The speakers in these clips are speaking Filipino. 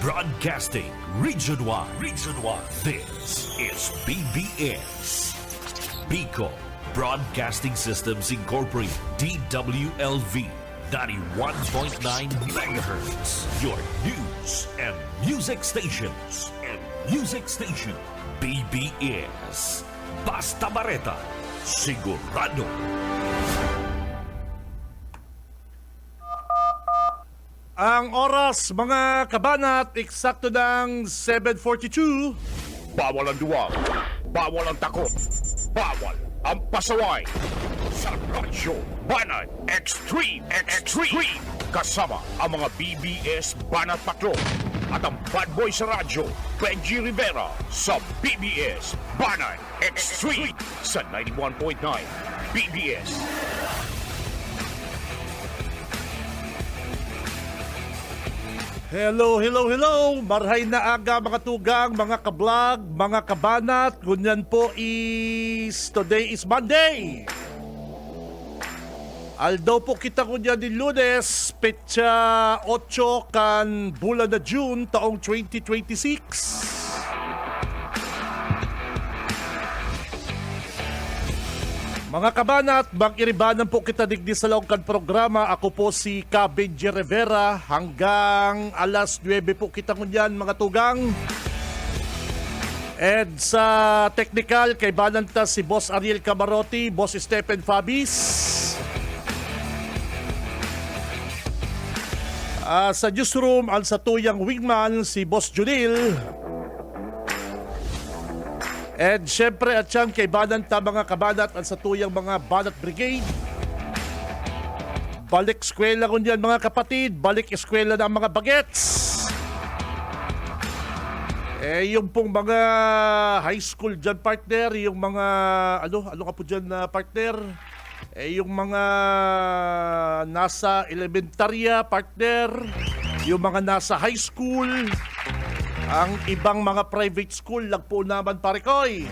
Broadcasting Region 1. Region 1. This is BBS. Bicol Broadcasting Systems Incorporated. DWLV. 91.9 megahertz. Your news and music stations. BBS. Basta Bareta. Sigurado. Ang oras, mga kabanat, eksakto ng 7:42. Bawal ang duwag, bawal ang takot, bawal ang pasaway. Sa Radyo Banat Extreme. Kasama ang mga BBS Banat Patrol at ang bad boy sa radyo, Benji Rivera sa BBS Banat Extreme sa 91.9 BBS. Hello. Marhay na aga mga tugang, mga kablog, mga kabanat. Ganyan po today is Monday. Aldaw po kita kunyan din Lunes, petsa 8 kan bulan na June taong 2026. Mga kabanat, mag-iribanan po kita digdi sa laongkan programa. Ako po si Benji Rivera. Hanggang alas 9 po kita ngunyan, mga tugang. And sa technical, kay Bananta si Boss Ariel Camarotti, Boss Stephen Fabis. Sa newsroom, ang sa tuyang wingman, si Boss Junil. And syempre at yan kay Bananta mga kabanat at sa tuyang mga Banat Brigade. Balik eskwela ko niyan mga kapatid, balik eskwela ng mga bagets. Yung pong mga high school dyan partner, yung mga, ano ka po dyan partner? Yung mga nasa elementarya partner, yung mga nasa high school, ang ibang mga private school lang po naman parekoy.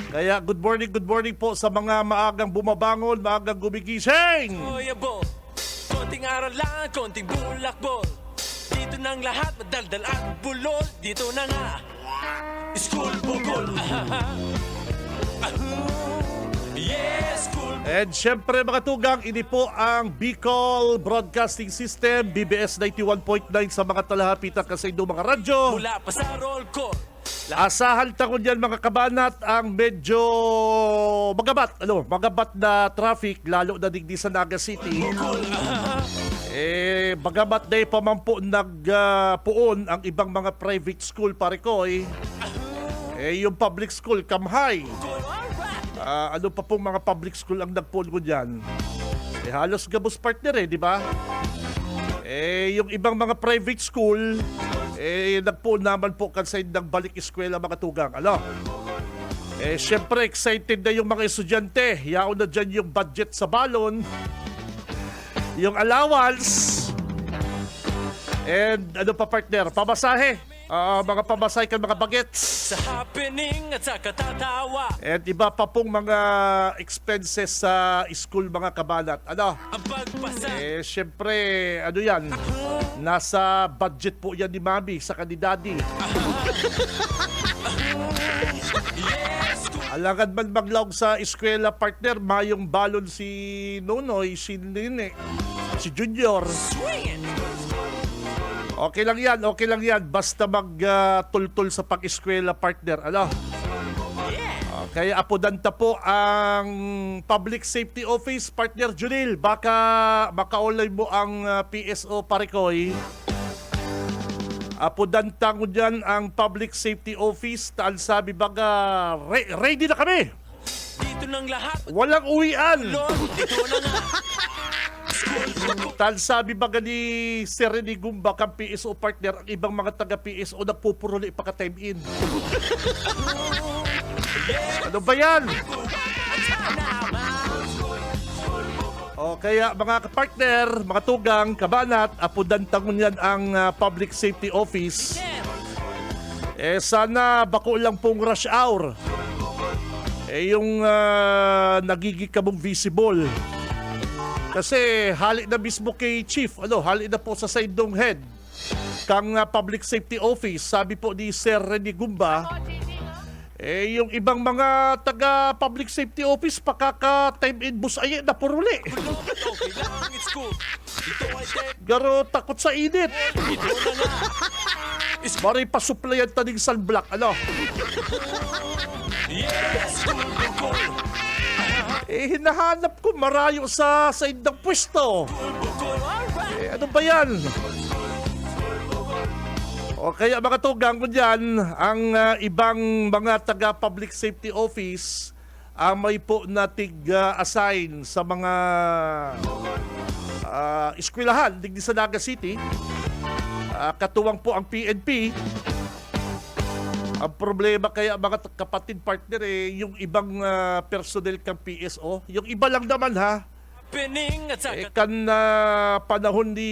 Kaya good morning po sa mga maagang bumabangon, maagang gumigising. Oh, yabo. Konting aral lang, konting bulakbol. Dito nang lahat, madaldal at bulol. Dito na nga, school bukol. Yes, school. And syempre mga tugang, ini po ang Bicol Broadcasting System, BBS 91.9 sa mga talahapitan kasi ito mga radyo. Mula pa sa roll call. Asahan ta ko dyan mga kabanat ang medyo magabat na traffic lalo na digdi sa Naga City. Bagamat na pamampo nagpuon ang ibang mga private school parekoy. Yung public school kamhay. Ano pa pong mga public school ang nagpuon ko dyan? Halos gabos partner di ba? Yung ibang mga private school nagpuon naman po kansay ng balik eskwela mga tugang. Syempre excited na yung mga estudyante. Yaon na dyan yung budget sa balon, yung allowance, and ano pa partner? Pamasahe. Mga pamasahe kan mga bagets. Sa happening at sa katatawa. At iba pa pong mga expenses sa school mga kabanat. Ang pagpasa. Syempre, yan? Nasa budget po yan ni Mami sa kanidadi. Alagad man maglaog sa eskwela partner, mayong balon si Nonoy, si Nene, si Junior. Okay lang yan. Basta magtultul sa pag-eskwela partner. Kaya apodanta po ang Public Safety Office partner Junil. Baka makaulay mo ang PSO parekoy. Apodanta ko dyan ang Public Safety Office. Taan sabi baga, ready na kami. Dito nang lahat. Walang uwian. Dito na nga. Tal sabi baga ni Sir Rene Gumba kang PSO partner, ang ibang mga taga-PSO nagpupuruli pa ka-time in. Ano ba yan? Kaya mga partner, mga tugang, kabanat, apudantangon yan ang Public Safety Office. Sana bako lang pong rush hour. Yung nagiging visible. Kasi hali na mismo kay Chief, hali na po sa side ng head. kang public safety office, sabi po ni Sir Rene Gumba, yung ibang mga taga public safety office pakaka-time in bus ay napuruli. Okay lang, it's cool. Ito ay tech, Garo takot sa init. ito na nga. Maray pa-supplyan taning sunblock, ano? Yes, school bukol. Hinahanap ko marayo sa indang pwesto. Bukol, alright. Ano ba yan? O kaya mga tugang ko dyan, ang ibang mga taga-public safety office may po natig assign sa mga eskwelahan digdi sa Naga City. Katuwang po ang PNP. Ang problema kaya mga kapatid partner yung ibang personnel kang PSO. Yung iba lang naman ha, Happening at saka kan panahon ni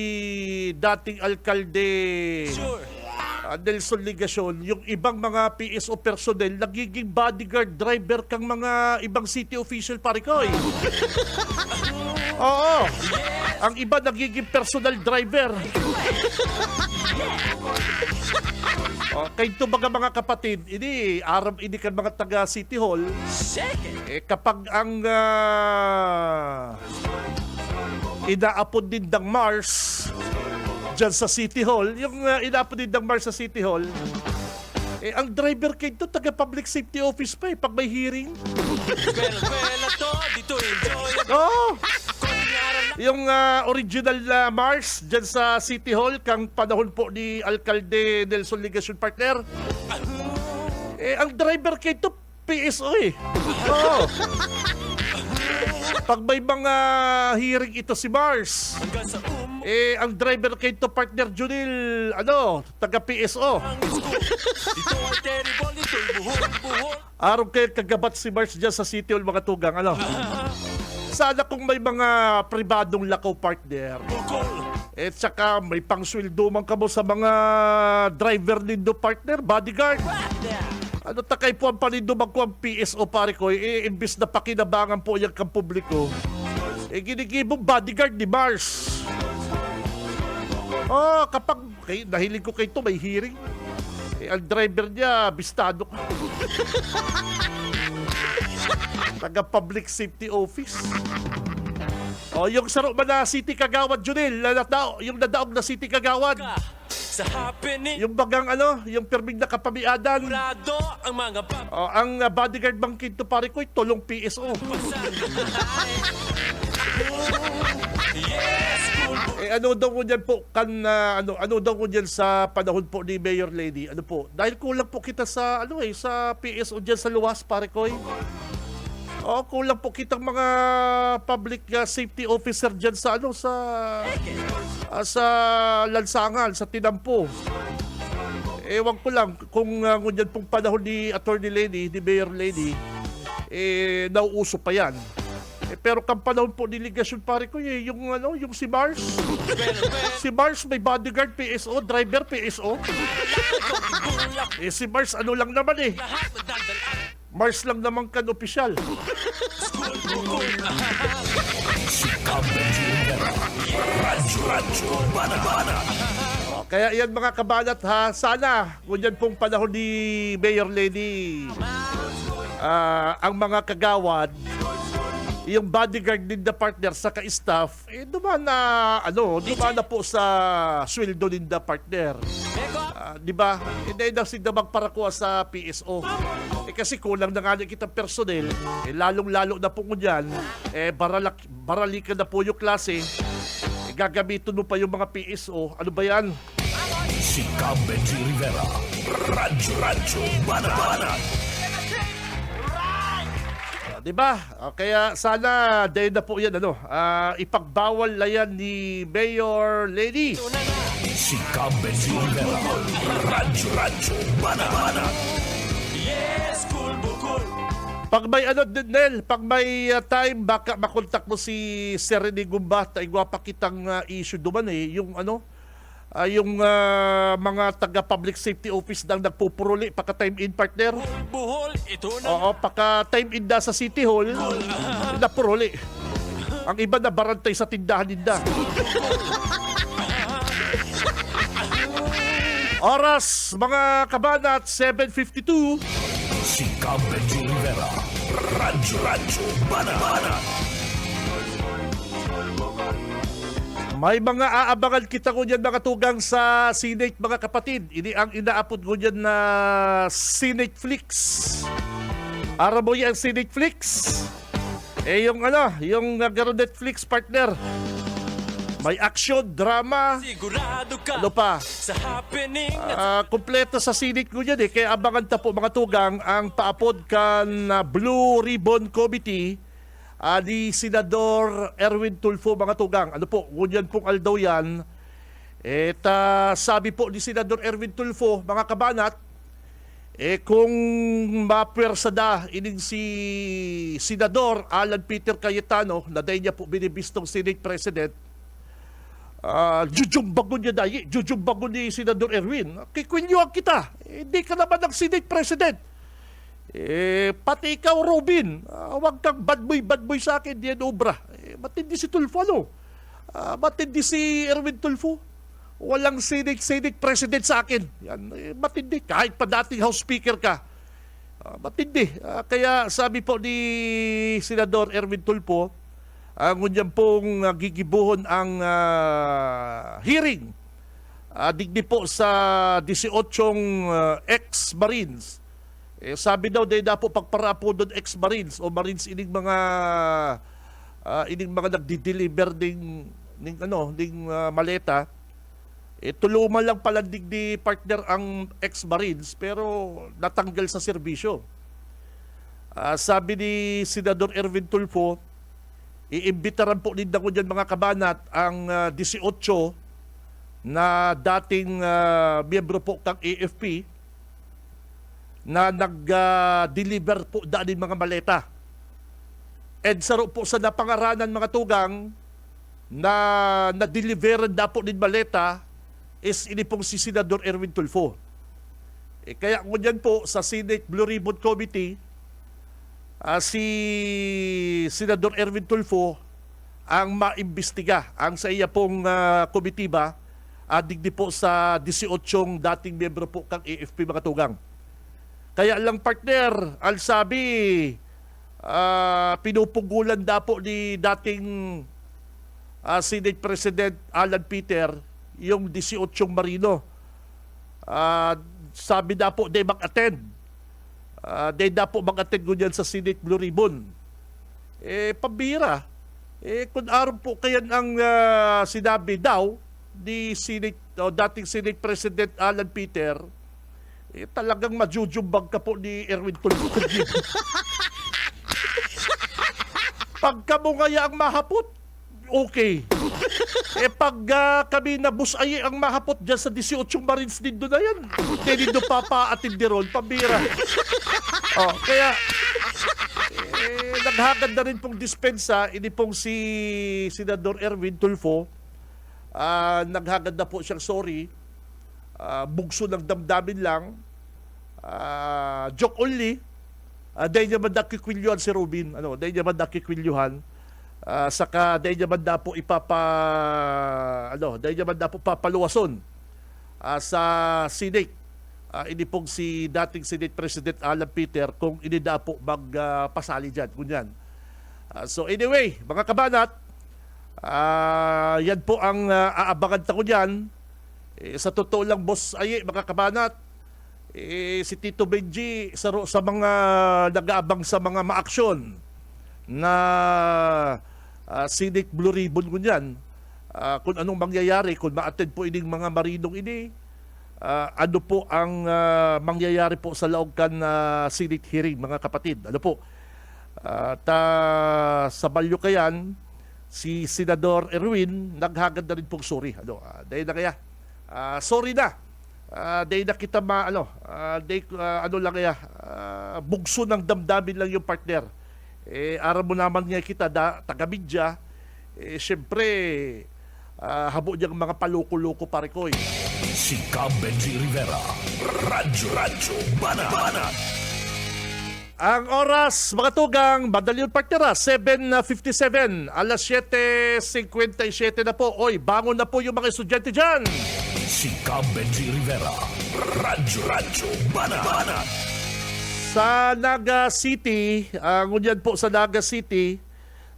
dating alkalde sure. Nelson Ligacion, yung ibang mga PSO personnel nagiging bodyguard driver kang mga ibang city official pare ko eh. Oo. Ang iba nagiging personal driver. Kaya ito mga kapatid, ini aram ini kan mga taga City Hall, Second. kapag ang inaapod din ng Mars dyan sa City Hall, yung inaapod din ng Mars sa City Hall, ang driver kayo ito, taga public safety office pa pag may hearing. Well, to, dito enjoy. Oo. Konting aral lang. Yung original Mars dyan sa City Hall, kang panahon po ni Alcalde Nelson Ligacion partner. Ang driver kayo ito, PSO eh. Oo. Pag may mga hearing ito si Mars, Hanggang sa ang driver kayo ito, partner Junil, taga PSO. ang school. Dito ay terrible, ito'y buhol. Araw kayo kagabat si Mars dyan sa City Hall, mga tugang, Sana kung may mga pribadong lakaw partner, Bukol. tsaka may pangsweldo man kamo sa mga driver nindo partner, bodyguard. Ano takay po ang paninduman ko ang PSO pare ko, imbis na pakinabangan po yung kang publiko, ginigibong bodyguard ni Mars. Kapag nahiling ko kayo ito, may hearing, ang driver niya, bistado ka. Taga public safety office. Yung saro man na City Kagawad, Junil, yung nadaog na City Kagawad. Sa happening. Yung bagang yung perming na kapamiadan. Murado ang mga Ang bodyguard bang kinto pare ko, tulong PSO. Yes, school. Ano daw ko dyan po, ano daw ko dyan sa panahon po ni Mayor Lady, dahil kulang po kita sa, sa PSO dyan sa luwas pare ko. Kulang po kitang mga public safety officer dyan sa, sa lansangan, sa Tinampo. Ewan ko lang kung ngunyan pong panahon ni Attorney Lady, ni Mayor Lady, nauuso pa yan. Pero kang panahon po ni Ligacion pare ko, yung si Mars. Si Mars may bodyguard PSO, driver PSO. Si Mars lang naman Lahat madaldalan. Mars lang naman kan opisyal. School bukol. Si Cabenji Rivera. Radyo Bana. Kaya yan mga kabanat ha, sana ngunyan pong panahon ni Mayor Lady, ang mga kagawad, yung bodyguard din na partner sa ka-staff, dumaan na po sa sweldo din na partner. Di ba? Hindi na sila magparakuha sa PSO. Kasi kulang na nga kitang personnel, lalong-lalo na po ngunyan, baralikan na po yung klase, gagamitin mo pa yung mga PSO. Ano ba yan? Si Cabenji Rivera. Radyo Bana. Diba? Kaya sana dahil na po yan, ipagbawal na yan ni Mayor Lady. Ito na nga. Si Cabenji Rivera. Radyo Bana. Yes, school bukol. Pag may Nel, pag may time, baka makontak mo si Sir Rene Gumba, igwapa kitang issue duman yung yung mga taga-public safety office nang nagpupuruli pagka-time in partner. Buhol, ito na. Oo, pagka-time in da sa City Hall, napuruli. Ang iba na barantay sa tindahan ninda. Oras, mga kabanat, 7:52. Si Cam Benji Rivera. Radyo Banat. May mga aabangan kita ko dyan mga tugang sa Senate mga kapatid. Ini ang inaapod ko dyan na Senate Flix. Ara mo yan Senate Flix? Yung garo Netflix partner. May action, drama, Sigurado ka ano pa. sa happening Kompleto sa Senate ko dyan Kaya abangan ta po mga tugang ang paapod kan Blue Ribbon Committee ni Senador Erwin Tulfo mga tugang. Ano po, ngunyan pong aldaw yan. Sabi po ni Senador Erwin Tulfo, mga kabanat, kung mapwersada ining si Senador Alan Peter Cayetano, na dahil niya po binibistong Senate President, jujumbagon niya dahil, jujumbagon ni Senador Erwin. Kikwinyuan kita, hindi ka naman ang Senate President. Pati ikaw, Robin, huwag kang bad boy sa akin, diyan obra. Matindi si Tulfo, ano? Matindi si Erwin Tulfo. Walang Senate President sa akin. Yan, matindi. Kahit pa dating House Speaker ka. Matindi. Kaya sabi po ni Senador Erwin Tulfo, ngunyan pong gigibuhon ang hearing digdi po sa 18 ex-Marines. Sabi daw na po pagparapo doon ex-Marines o Marines ining mga nagdi-deliver ding maleta. Tuluman lang pala digdi partner ang ex-Marines pero natanggal sa serbisyo. Sabi ni Senador Erwin Tulfo, iimbitaran po din ako dyan mga kabanat ang 18 na dating miyembro po ng AFP na nag-deliver po daan mga maleta. And saro po sa napangaranan mga tugang na na-deliveran na po din maleta is ini pong si Senador Erwin Tulfo. Kaya ngunyan po sa Senate Blue Ribbon Committee, si Senador Erwin Tulfo ang maimbestiga ang sa iya pong komitiba digdi po sa 18 dating miyembro po kang AFP mga tugang. Kaya lang partner, al sabi, pinupugulan na po ni dating Senate President Alan Peter yung 18 Marino. Sabi na po, they mag-attend. They na po mag-attend ganyan sa Senate Blue Ribbon. Pambira. Kung araw po kayan ang sinabi daw ni dating Senate President Alan Peter, talagang majujumbag ka po ni Erwin Tulfo. Pagka mo ngaya ang mahapot, okay. Pag kami na busay ang mahapot dyan sa 18 Marines din doon na yan, hindi doon papaatin ron, pambira. Kaya, naghagad na rin pong dispensa, ini pong si Senador Erwin Tulfo, naghagad na po siyang sorry, bugso ng damdamin lang, joke only, dahil naman nakikwilyuhan si Robin, dahil naman nakikwilyuhan, saka dahil naman na po dahil naman na po papaluwason sa Senate. Ini pong si dating Senate President Alan Peter kung ini na po magpasali dyan, kunyan. So anyway, mga kabanat, yan po ang aabangan ta ko dyan. Sa totoo lang, boss ay mga kabanat, si Tito Benji sa mga nag-aabang sa mga maaksyon na Senate Blue Ribbon ko niyan, kung anong mangyayari, kung ma-attend po ining mga marinong ini, ano po ang mangyayari po sa laog kan Senate hearing mga kapatid. Ano po, sa Balyukayan, si Senador Erwin naghagad na rin pong sorry. Dahil na kaya, sorry na. Dahil na kita bugso ng damdamin lang yung partner. Aram mo naman nga kita, taga-media, siyempre, habo niyang mga paloko-loko pare ko. Si Cam Benji Rivera. Radyo Banat. Ang oras, mga tugang, madali yung partner, 7:57, alas 7:57 na po. Oy, bangon na po yung mga estudyante dyan. Si Cam Benji Rivera. Radyo Banat. Sa Naga City, ngunyan po sa Naga City,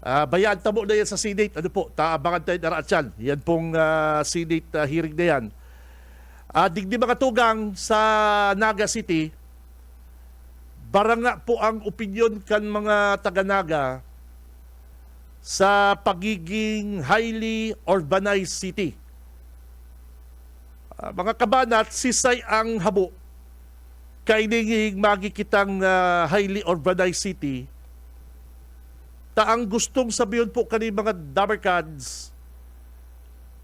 bayaan tamo na yan sa Senate. Ano po, taabangan tayo na raatyan. Yan pong Senate hearing na yan. Digdi mga tugang sa Naga City, baranga po ang opinion kan mga taga-Naga sa pagiging highly urbanized city. Mga kabanat, sisay ang habo kaining magikitang highly urbanized city. Taang gustong sabihin po kani mga Damercans,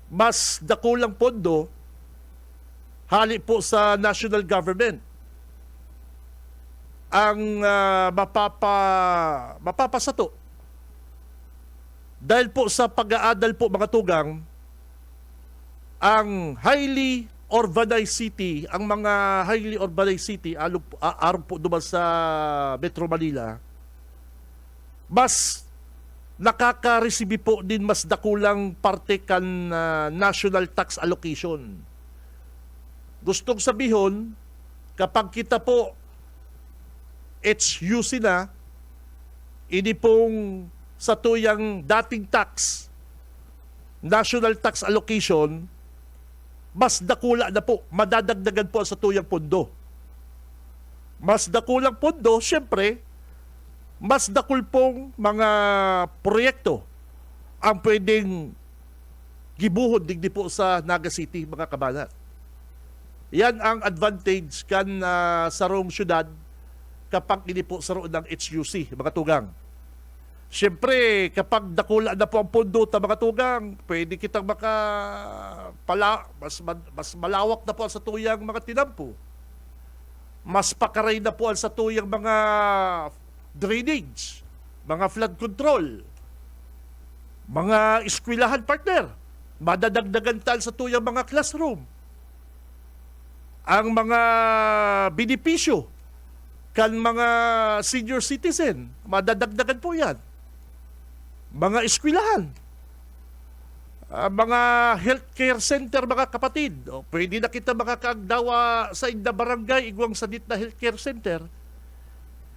mas dakulang pondo hali po sa national government ang mapapasato. Dahil po sa pag-aadal po mga tugang, ang highly urbanized city, ang mga highly urbanized city, aron po duman sa Metro Manila, mas nakaka-receive po din mas dakulang parte kan national tax allocation. Gustong sabihon, kapag kita po HUC na, ini pong sa tuyang dating tax, national tax allocation, mas dakula na po, madadagdagan po sa tuyang pondo. Mas dakulang pondo, syempre, mas dakul pong mga proyekto ang pwedeng gibuhod digdi po sa Naga City, mga kabanat. Yan ang advantage kan sa Rome syudad kapag ini po sa roon ng HUC, mga tugang. Siyempre, kapag dakula na po ang pondo ta mga tugang, pwede kitang mas malawak na po sa tuyang mga tinampo. Mas pakaray na po sa tuyang mga drainage, mga flood control, mga eskwelahan partner, madadagdagan tal sa tuyang mga classroom. Ang mga benepisyo kan mga senior citizen, madadagdagan po yan. Mga eskwelahan, mga healthcare center, mga kapatid. Pwede na kita makakagdawa sa inda barangay, igwang sanit na healthcare center.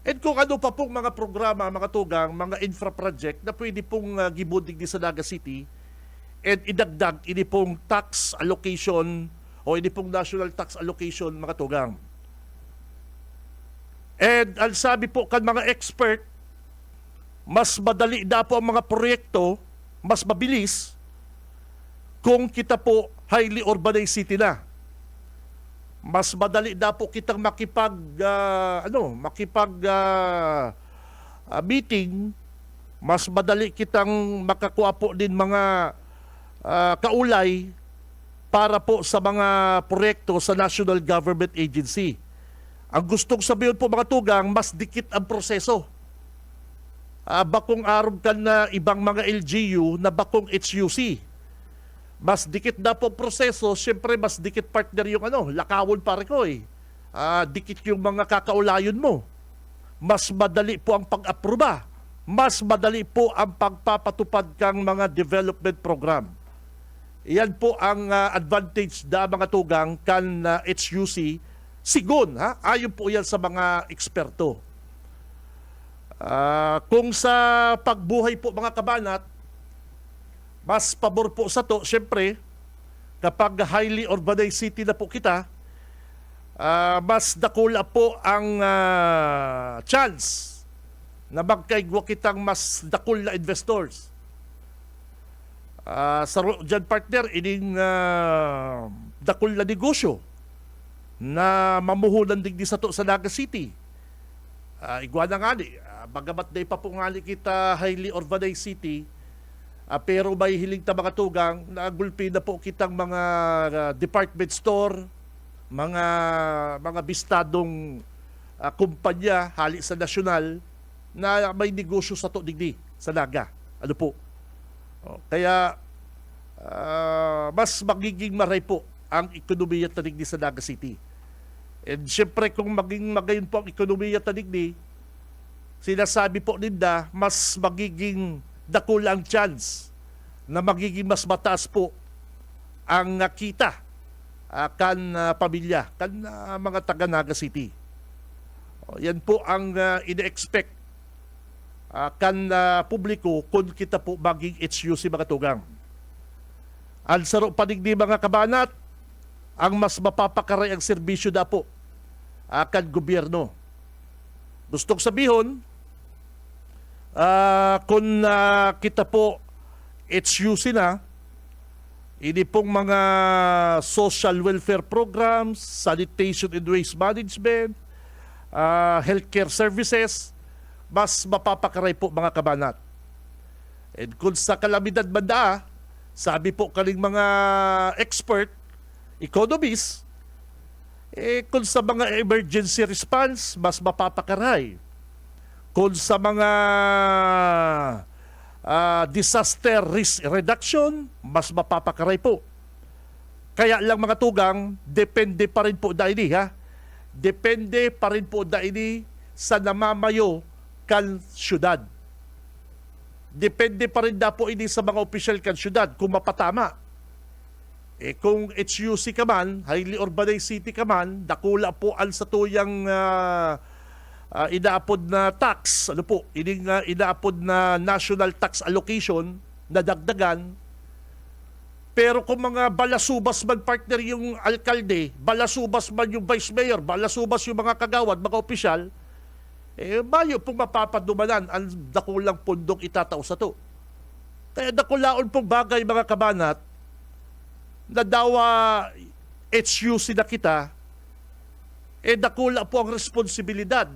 And kung ano pa pong mga programa, mga tugang, mga infra project na pwede pong gibudig sa Naga City and idagdag ini pong tax allocation o ini pong national tax allocation, mga tugang. And ang sabi po kan mga expert, mas madali na po ang mga proyekto, mas mabilis kung kita po highly urbanized city na. Mas madali na po kitang meeting, mas madali kitang makakuha po din mga kaulay para po sa mga proyekto sa national government agency. Ang gustong sabihin po mga tugang, mas dikit ang proseso. Bakong aron ka na ibang mga LGU na bakong HUC. Mas dikit na po proseso, siyempre mas dikit partner yung lakawon pare ko eh. Dikit yung mga kakaulayon mo. Mas madali po ang pag-aproba. Mas madali po ang pagpapatupad kang mga development program. Iyan po ang advantage na mga tugang kan HUC. Sigon, ayon po yan sa mga eksperto. Kung sa pagbuhay po mga kabanat, mas pabor po sa to, syempre, kapag highly urbanized city na po kita, mas dakula po ang chance na magkaigwa kitang mas dakul na investors. Dyan partner, ining dakul na negosyo na mamuhunan digdi sa to sa Naga City. Igwa na nga ni, bagamat na ipa po nga ni kita highly urbanized city, pero may hiling ta mga tugang, nagulpi na po kitang mga department store, mga bistadong kumpanya hali sa nasyonal na may negosyo sa to digdi sa Naga. Ano po? Kaya mas magiging maray po ang ekonomiya ta digdi sa Naga City. And syempre kung maging magayon po ang ekonomiya ta digdi, sinasabi po ninda, mas magiging dakulang chance na magiging mas mataas po ang kita kan pamilya, kan mga taga Naga City. Yan po ang ina-expect kan publiko kung kita po maging HUC mga tugang. Ang saro panigdi mga kabanat, ang mas mapapakaray ang serbisyo na po kan gobyerno. Gustong sabihon, kung kita po HUC na, ini pong mga social welfare programs, sanitation and waste management, healthcare services, mas mapapakaray po mga kabanat. And kung sa kalamidad banda, sabi po kaling mga expert, economists, kung sa mga emergency response, mas mapapakaray. Kung sa mga disaster risk reduction, mas mapapakaray po. Kaya lang mga tugang, depende pa rin po dahil ha? Depende pa rin po dahil sa namamayo kan syudad. Depende pa rin na po ini sa mga opisyal kan syudad kung mapatama. Kung HUC ka man, highly urbanized city ka man, dakula po ang sa tuyang inaapod na tax, ano po, inaapod na national tax allocation na dagdagan. Pero kung mga balasubas man partner yung alkalde, balasubas man yung vice mayor, balasubas yung mga kagawad, mga opisyal, bayo pong mapapadumanan ang dakulang pundong itatao sa to. Kaya dakulaon pong bagay mga kabanat, na dawa HUC na kita, dakula po ang responsibilidad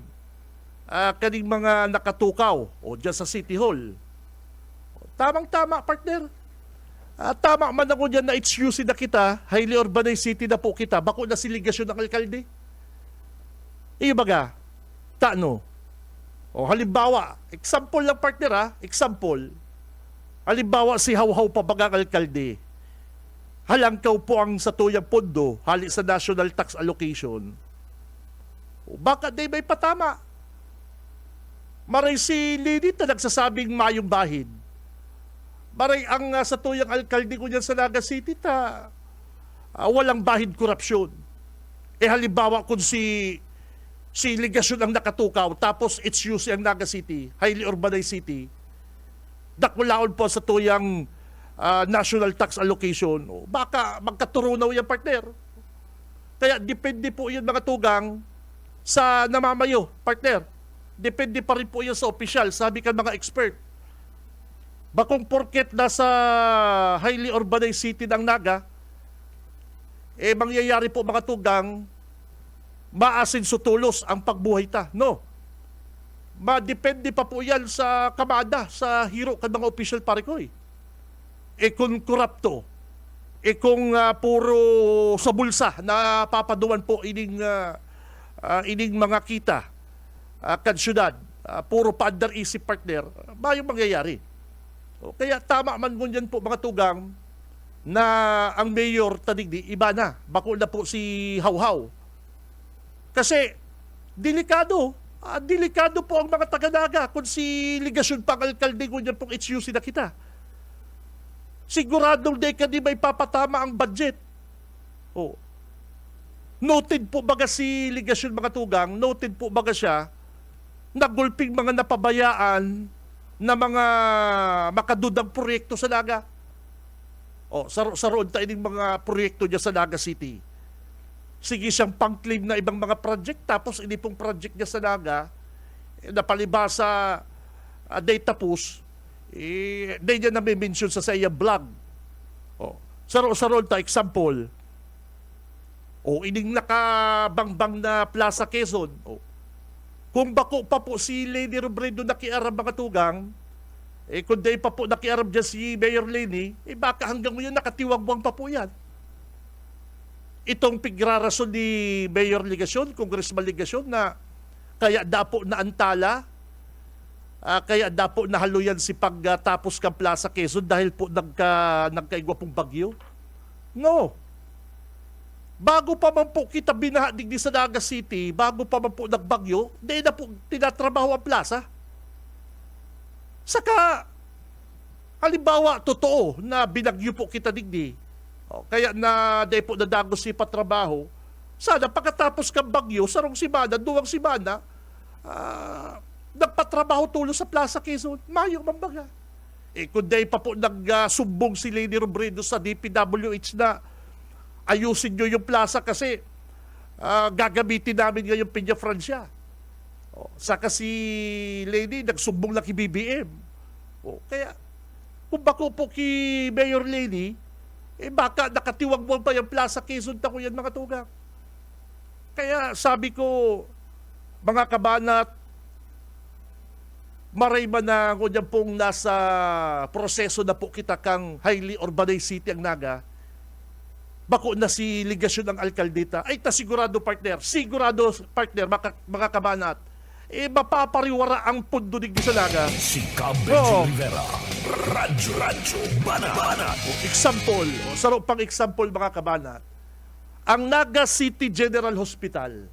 kaning mga nakatukaw o dyan sa City Hall. Tamang-tama, partner. Tama man ako dyan na HUC na kita, highly urbanized city na po kita, bako na siligasyon ng alkalde. Iyo baga, tano. O halimbawa, example lang partner example. Halimbawa si Hawhaw pa bagang alkalde. Halangkaw po ang sa tuyang pondo, hali sa national tax allocation. O baka di may patama. Maray si Lidit na nagsasabing mayong bahid. Maray ang sa tuyang alkalde ko dyan sa Naga City walang bahid korupsyon. Halimbawa kung si ligasyon ang nakatukaw, tapos HUC ang Naga City, highly urbanized city, dakulaon po sa tuyang national tax allocation, baka magkaturunaw yung partner. Kaya depende po yun mga tugang sa namamayo, partner. Depende pa rin po yun sa opisyal, sabi ka mga expert. Bakong porket nasa highly urbanized city ng Naga, mangyayari po mga tugang, maasin sutulos ang pagbuhay ta. No. Madepende pa po yan sa kamada, sa hiro ka mga opisyal pare ko kung korupto, kung puro sa bulsa na papaduan po ining mga kita kan syudad, puro paandar isip partner, ba yung mangyayari? Kaya tama man ngunyan po mga tugang na ang mayor tadigdi, iba na, bako na po si Hawhaw. Kasi delikado po ang mga taga-Naga kung si ligasyon pang alkalde ngunyan pong HUC na kita. Siguradong dekadi may papatama ang budget. Noted po baga si ligasyon mga tugang, noted po baga siya, nagulping mga napabayaan na mga makadudang proyekto sa Naga. Saroon tayo ng mga proyekto niya sa Naga City. Sige siyang pang-claim na ibang mga project, tapos ini pong project niya sa Naga, napalibasa data push, di niya na-mention sa iyang blog. Saroon tayo example, ining nakabangbang na Plaza Quezon, kung bako pa po si Leni Robredo nakiarab mga tugang, kung di pa po nakiarab dyan si Mayor Leni, baka hanggang ngayon nakatiwagwang pa po yan. Itong pigrarason ni Mayor Ligasyon, Congressman Ligasyon, na kaya dapo na antala, kaya dapo nahaluyan si pagtapos kang Plaza Quezon dahil po nagkaigwa pong bagyo. No. Bago pa man po kita binahadig di sa Naga City, bago pa man po nagbagyo, di na po tinatrabaho ang plaza. Saka, halimbawa, totoo na binagyo po kita digdi, Kaya na day po nadagos si patrabaho. Sana pagkatapos kang bagyo, sarong simana, duwang simana, nagpatrabaho tulo sa Plaza Quezon, mayong mambaga. Kung day pa po nagsumbong si Lady Robredo sa DPWH na ayusin nyo yung plaza kasi gagamitin namin ngayon Peña Francia. Saka si Lady nagsumbong lang kay BBM. Kaya kung bako po kay Mayor Lady, baka nakatiwag-wag pa yung Plaza Quezon ta ko yan mga tugang. Kaya sabi ko, mga kabanat, maray man na kung yan pong nasa proseso na po kita kang highly urbanized city ang Naga, bako na si ligasyon ng alkaldita, ay sigurado partner, mga kabanat, mapapariwara ang pundo ng sa Naga. Si Benji Rivera. Radyo Banat. Example, sarap pang example mga kabanat, ang Naga City General Hospital.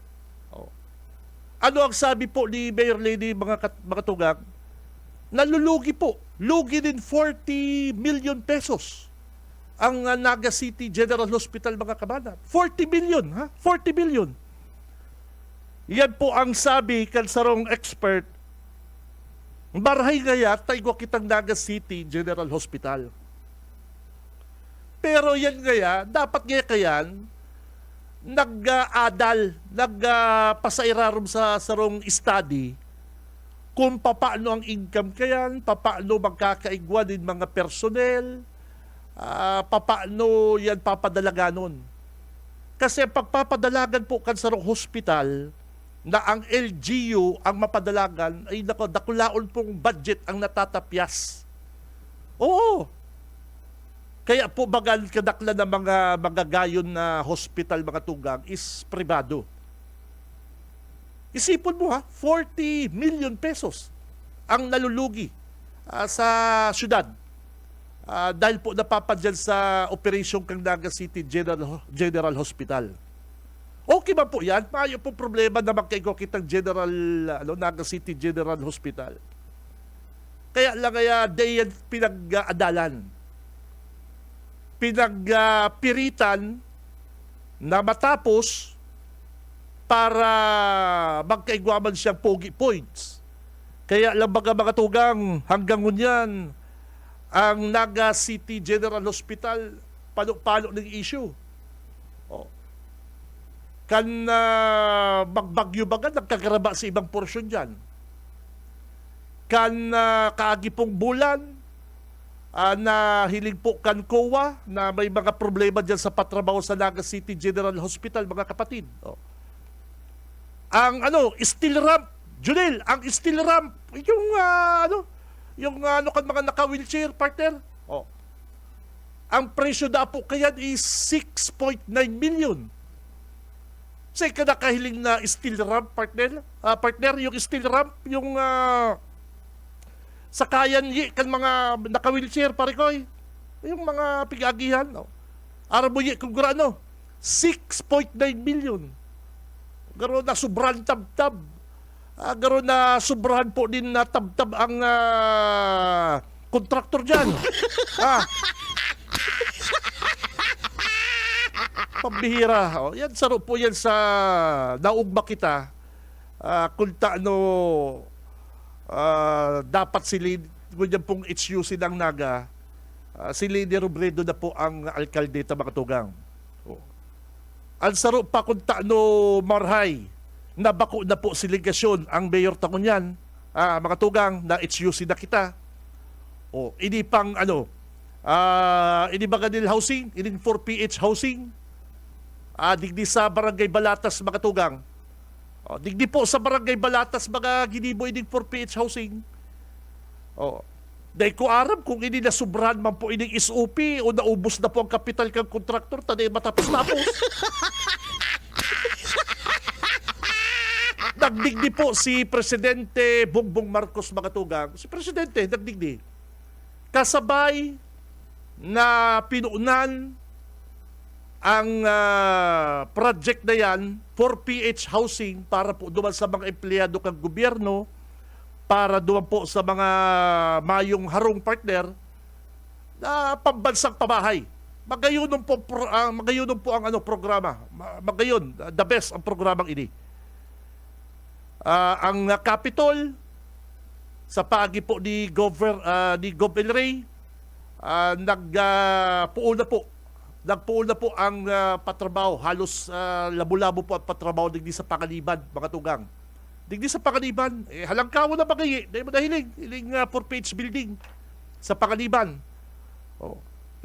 Ano ang sabi po ni Mayor Lady mga tugang? Nalulugi po. Lugi din 40 million pesos ang Naga City General Hospital mga kabanat. 40 million, ha? 40 million. Yan po ang sabi kan sarong expert. Barahay gaya, tayo kitang Naga City General Hospital. Pero yan gaya, dapat gaya kayan, nagpasairarom sa sarong study kung papaano ang income kayan, papaano magkakaigwa din mga personnel, papaano yan papadalaganon. Kasi pagpapadalagan po kan sarong hospital na ang LGU ang mapadalagan, ay dakulaon pong budget ang natatapyas. Oo. Kaya po bagal kadakla ng mga gayon na hospital mga tugang is pribado. Isipon mo 40 million pesos ang nalulugi sa syudad. Dahil po napapadyan sa operation kang Naga City General Hospital. Okay ba po yan? Maayo po problema na magkaigo kitang Naga City General Hospital. Kaya lang day yan pinag-adalan. Pinagpiritan na matapos para magkaigwaman siyang pogi points. Kaya lang mga tugang hanggang ngunyan ang Naga City General Hospital palo ng issue. Kan magbagyo baga nagkakaraba sa ibang porsyon dyan. Kan kaagipong bulan na hiling po kan COA na may mga problema dyan sa patrabaho sa Naga City General Hospital, mga kapatid. Ang steel ramp, Junel, ang steel ramp, yung kan mga naka-wheelchair, partner. Ang presyo na po kaya is 6.9 million. Say ka nakahiling na steel ramp, partner? Partner, yung steel ramp, yung sakayan kan mga naka-wheelchair, parikoy. Yung mga pigagihan. Arabo kung gura 6.9 million. Garo na sobrang tab-tab. Garo na sobrahan po din na tab-tab ang kontraktor dyan. Pambihira. Yan, saro po yan sa naugma kita. Kung dapat si Lady, ganyan pong HUC ng Naga, si Lady Robredo na po ang alkaldeta mga tugang. Ang saro pa kung marhay, nabako na po si ligasyon ang mayor takunyan, mga tugang na HUC na kita. Ini pang ini Baganil Housing, ini 4PH Housing, digdi sa Barangay Balatas mga tugang. Digdi po sa Barangay Balatas mga giniboy din 4PH Housing. Dahil ko aram kung hindi na sobrahan man po ining SOP o naubos na po ang kapital kang kontraktor, tanay matapos-tapos. Nagdigdi po si Presidente Bongbong Marcos mga tugang. Si Presidente nagdigdi. Kasabay na pinuunan ang project na yan, 4PH Housing, para po duman sa mga empleyado kang gobyerno, para duman po sa mga mayong harong partner na pambansang pabahay Magayunon po, magayunon po ang programa. Magayon, the best ang programang ini. Ang Capitol, sa paagi po ni Gov. El Rey, nagpuon na po ang patrabaho. Halos labo-labo po ang patrabaho digdi sa Pangaliban, mga tugang. Digdi sa Pangaliban, halangkawo na magayi, dahil mo nahiling, hiling 4-page building sa Pangaliban. Oh.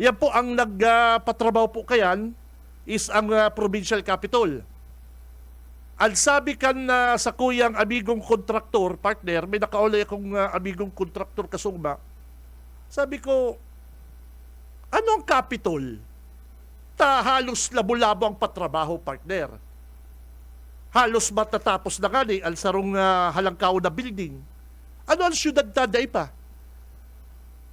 Yan po ang nagpatrabaho po kayan is ang provincial capital. Ang sabi kan sa kuyang amigong kontraktor, partner, may nakaulay akong amigong kontraktor kasungma. Sabi ko, ano ang capital? Halos labo-labo ang patrabaho, partner. Halos matatapos na nga ang sarong halangkaw na building. Ano ang syudad taday pa?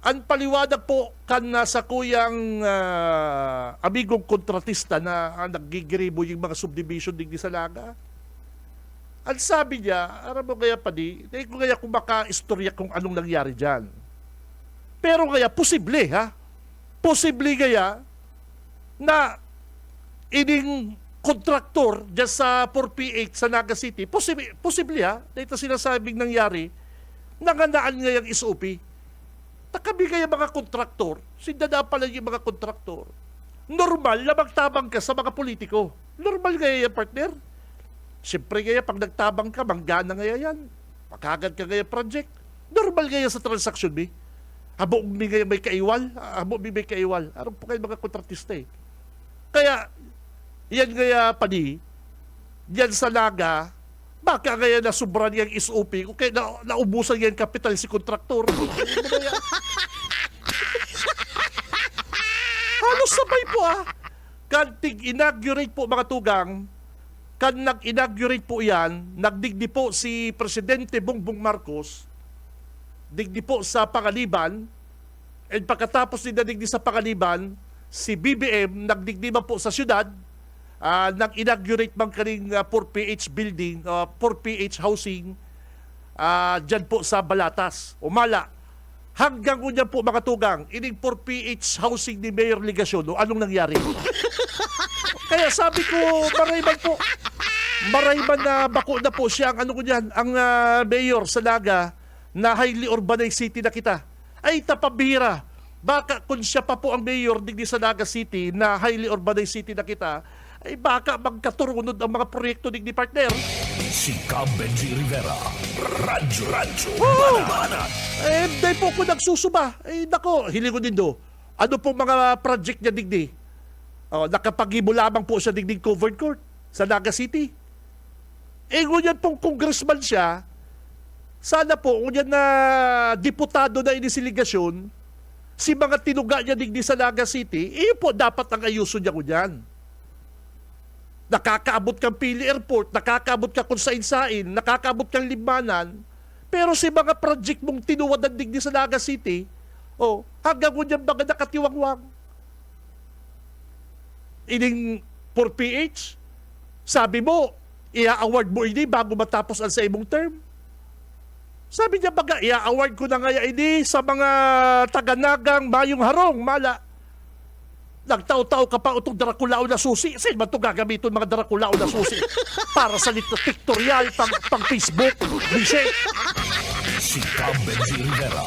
Ang paliwanag po kan sa kuyang amigong kontratista na naggigiribo yung mga subdivision digdi sa Laga. Ang sabi niya, aram mo kaya pa di, hindi ko kaya kung maka-istorya kung anong nangyari dyan. Pero kaya, posible ha? Posible kaya na ining kontraktor dyan sa 4PH sa Naga City, posible ha? Dito sinasabing nangyari, nanganaan ngayang SOP. Takabi kaya mga kontraktor, sindada pala yung mga kontraktor. Normal na magtabang ka sa mga politiko. Normal kaya yan, partner. Siyempre kaya pag nagtabang ka, manggana kaya yan. Makagad ka kaya project. Normal kaya sa transaction, bi. Habo mi kaya may kaiwal. Habo mi may kaiwal. Anong po kayo mga kontratista eh. Kaya, yan kaya pa di, yan sa Naga, baka kaya nasubran yung SOP kung kaya naubusan yung kapital si kontraktor. Halos sabay po Kan tig-inaugurate po mga tugang, kan nag-inaugurate po yan, nagdigdi po si Presidente Bongbong Marcos, digdi po sa Pangaliban, and pagkatapos din nadigdi sa Pangaliban, si BBM nagdigdi man po sa syudad, nag-inaugurate man kaning 4PH building, 4PH housing, dyan po sa Balatas, Umala. Hanggang unyan po mga tugang, ining 4PH housing ni Mayor Ligasyon, anong nangyari? Kaya sabi ko, marayman na bako na po siya ang mayor sa Naga na highly urbanized city na kita. Ay tapabira. Baka kung siya pa po ang mayor digdi sa Naga City na highly urbanized city na kita, ay baka magkaturunod ang mga proyekto digdi partner. Si Benji Rivera, Radyo, Banat. Dahil po ako nagsusuba. Nako, hiling ko din do. Ano po mga project niya digdi? Nakapagibo lamang po siya digdi covered court sa Naga City. Ngunyan pong congressman siya, sana po, ngunyan na diputado na inisiligasyon, si mga tinuga niya digdi sa Naga City, po dapat ang ayuso niya ngunyan. Nakakaabot kang Pili Airport, nakakaabot ka kung sain-sain, nakakaabot kang Limanan, pero si mga project mong tinuwadan digdi sa Naga City, hanggang ngunyan mga nakatiwangwang. Ining 4PH, sabi mo, i-award mo ini bago matapos ang sa imong term. Sabi niya baga, i-award ko na nga ini sa mga taga-Nagang Mayong Harong, Mala. Nagtaw-taw ka pa itong Draculao na susi. Saan ba ito gagamitin mga Draculao na susi? Para sa pictorial, pang Facebook, Bishay. Si Benji Rivera,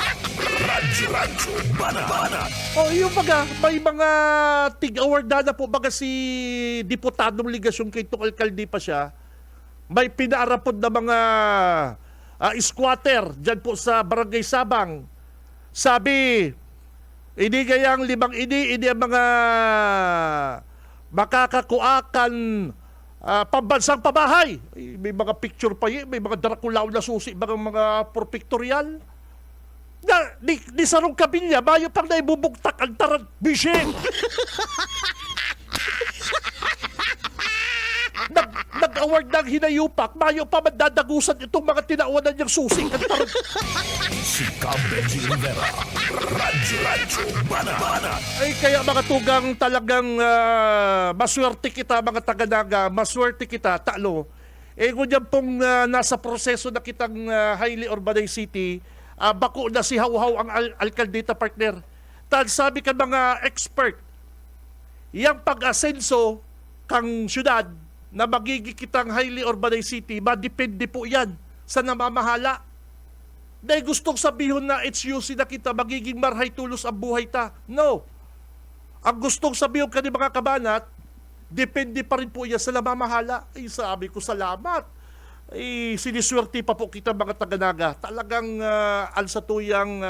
Radyo, Banat. Yung baga, may mga tig-award na po baga si Diputadong Ligasyon kay itong alkalde pa siya. May pinaarapod na mga squatter dyan po sa Barangay Sabang. Sabi, ini gayang limang ini ang mga makakakuakan pambansang pabahay. May mga picture pa may mga Draculao na susi, mga pictorial. Di sarong kabilya, mayo pang naibubugtak ang tarant bishin. Nag-award ng hinayupak, mayo pa mandadagusan itong mga tinauanan niyang susi. Si Benji Rivera, Radyo, Banat. Ay kaya mga tugang talagang maswerte kita mga taga-Naga, maswerte kita, talo. Ngunyan pong nasa proseso na kitang highly urbanized city, bako na si Hauhaw ang alkaldita partner. Sabi ka mga expert, yang pag-asenso kang syudad na magiging kitang highly urbanized city, madepende po yan sa namamahala. Dahil gustong sabihin na HUC na kita, magiging marhay tulos ang buhay ta. No. Ang gustong sabihin ka ni mga kabanat, depende pa rin po yan sa namamahala. Ay, sabi ko, salamat. Ay, siniswerte pa po kita mga taga-Naga. Talagang alsatuyang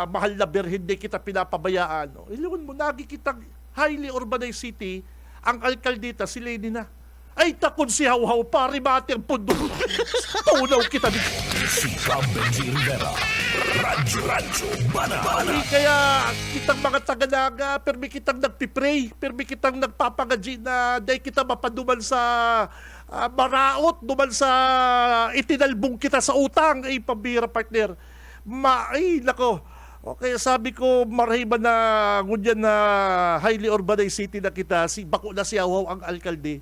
mahal na ber, hindi kita pinapabayaan. Iluwan mo, nagi kitang highly urbanized city, ang alkaldita, si Lady na. Ay, takon si Hawhaw, pari mati ang pundo. Tunaw kita dito. Sika Benji Rivera. Radyo Banana. Ay, kaya kitang mga taga-Naga, permi kitang nagpipray, permi kitang nagpapangadji na dahil kita mapaduman sa maraot, duman sa itinalbong kita sa utang. Ay, pambira partner. Ay, nako. Okay, sabi ko, marhiba na ngunyan na highly urbanized city na kita, si bako na si Hawhaw ang alkalde.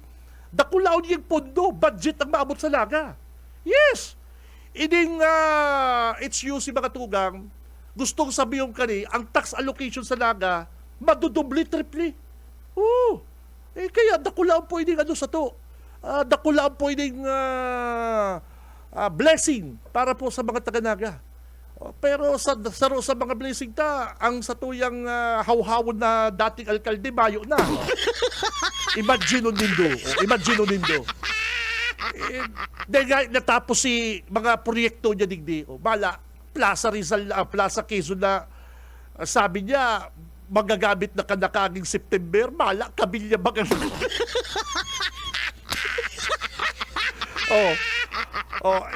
Dakulaon yung pondo, budget ang maabot sa Naga. Yes! Ining HUC mga tugang, gustong sabihin kani, ang tax allocation sa Naga, madudubli-tripli. Oo. Kaya dakulaon po ining ano sa to. Dakulaon po ining blessing para po sa mga taga-Naga. Pero sa mga blessing ta, ang satuyang hawhawon na dating alkalde, mayo na. Imagine nindo. Imagine nindo. Dahil natapos si mga proyekto niya digdi. Bala, Plaza Rizal, Plaza Quezon na sabi niya, magagamit na kanakaging September, mala, kabilya baga.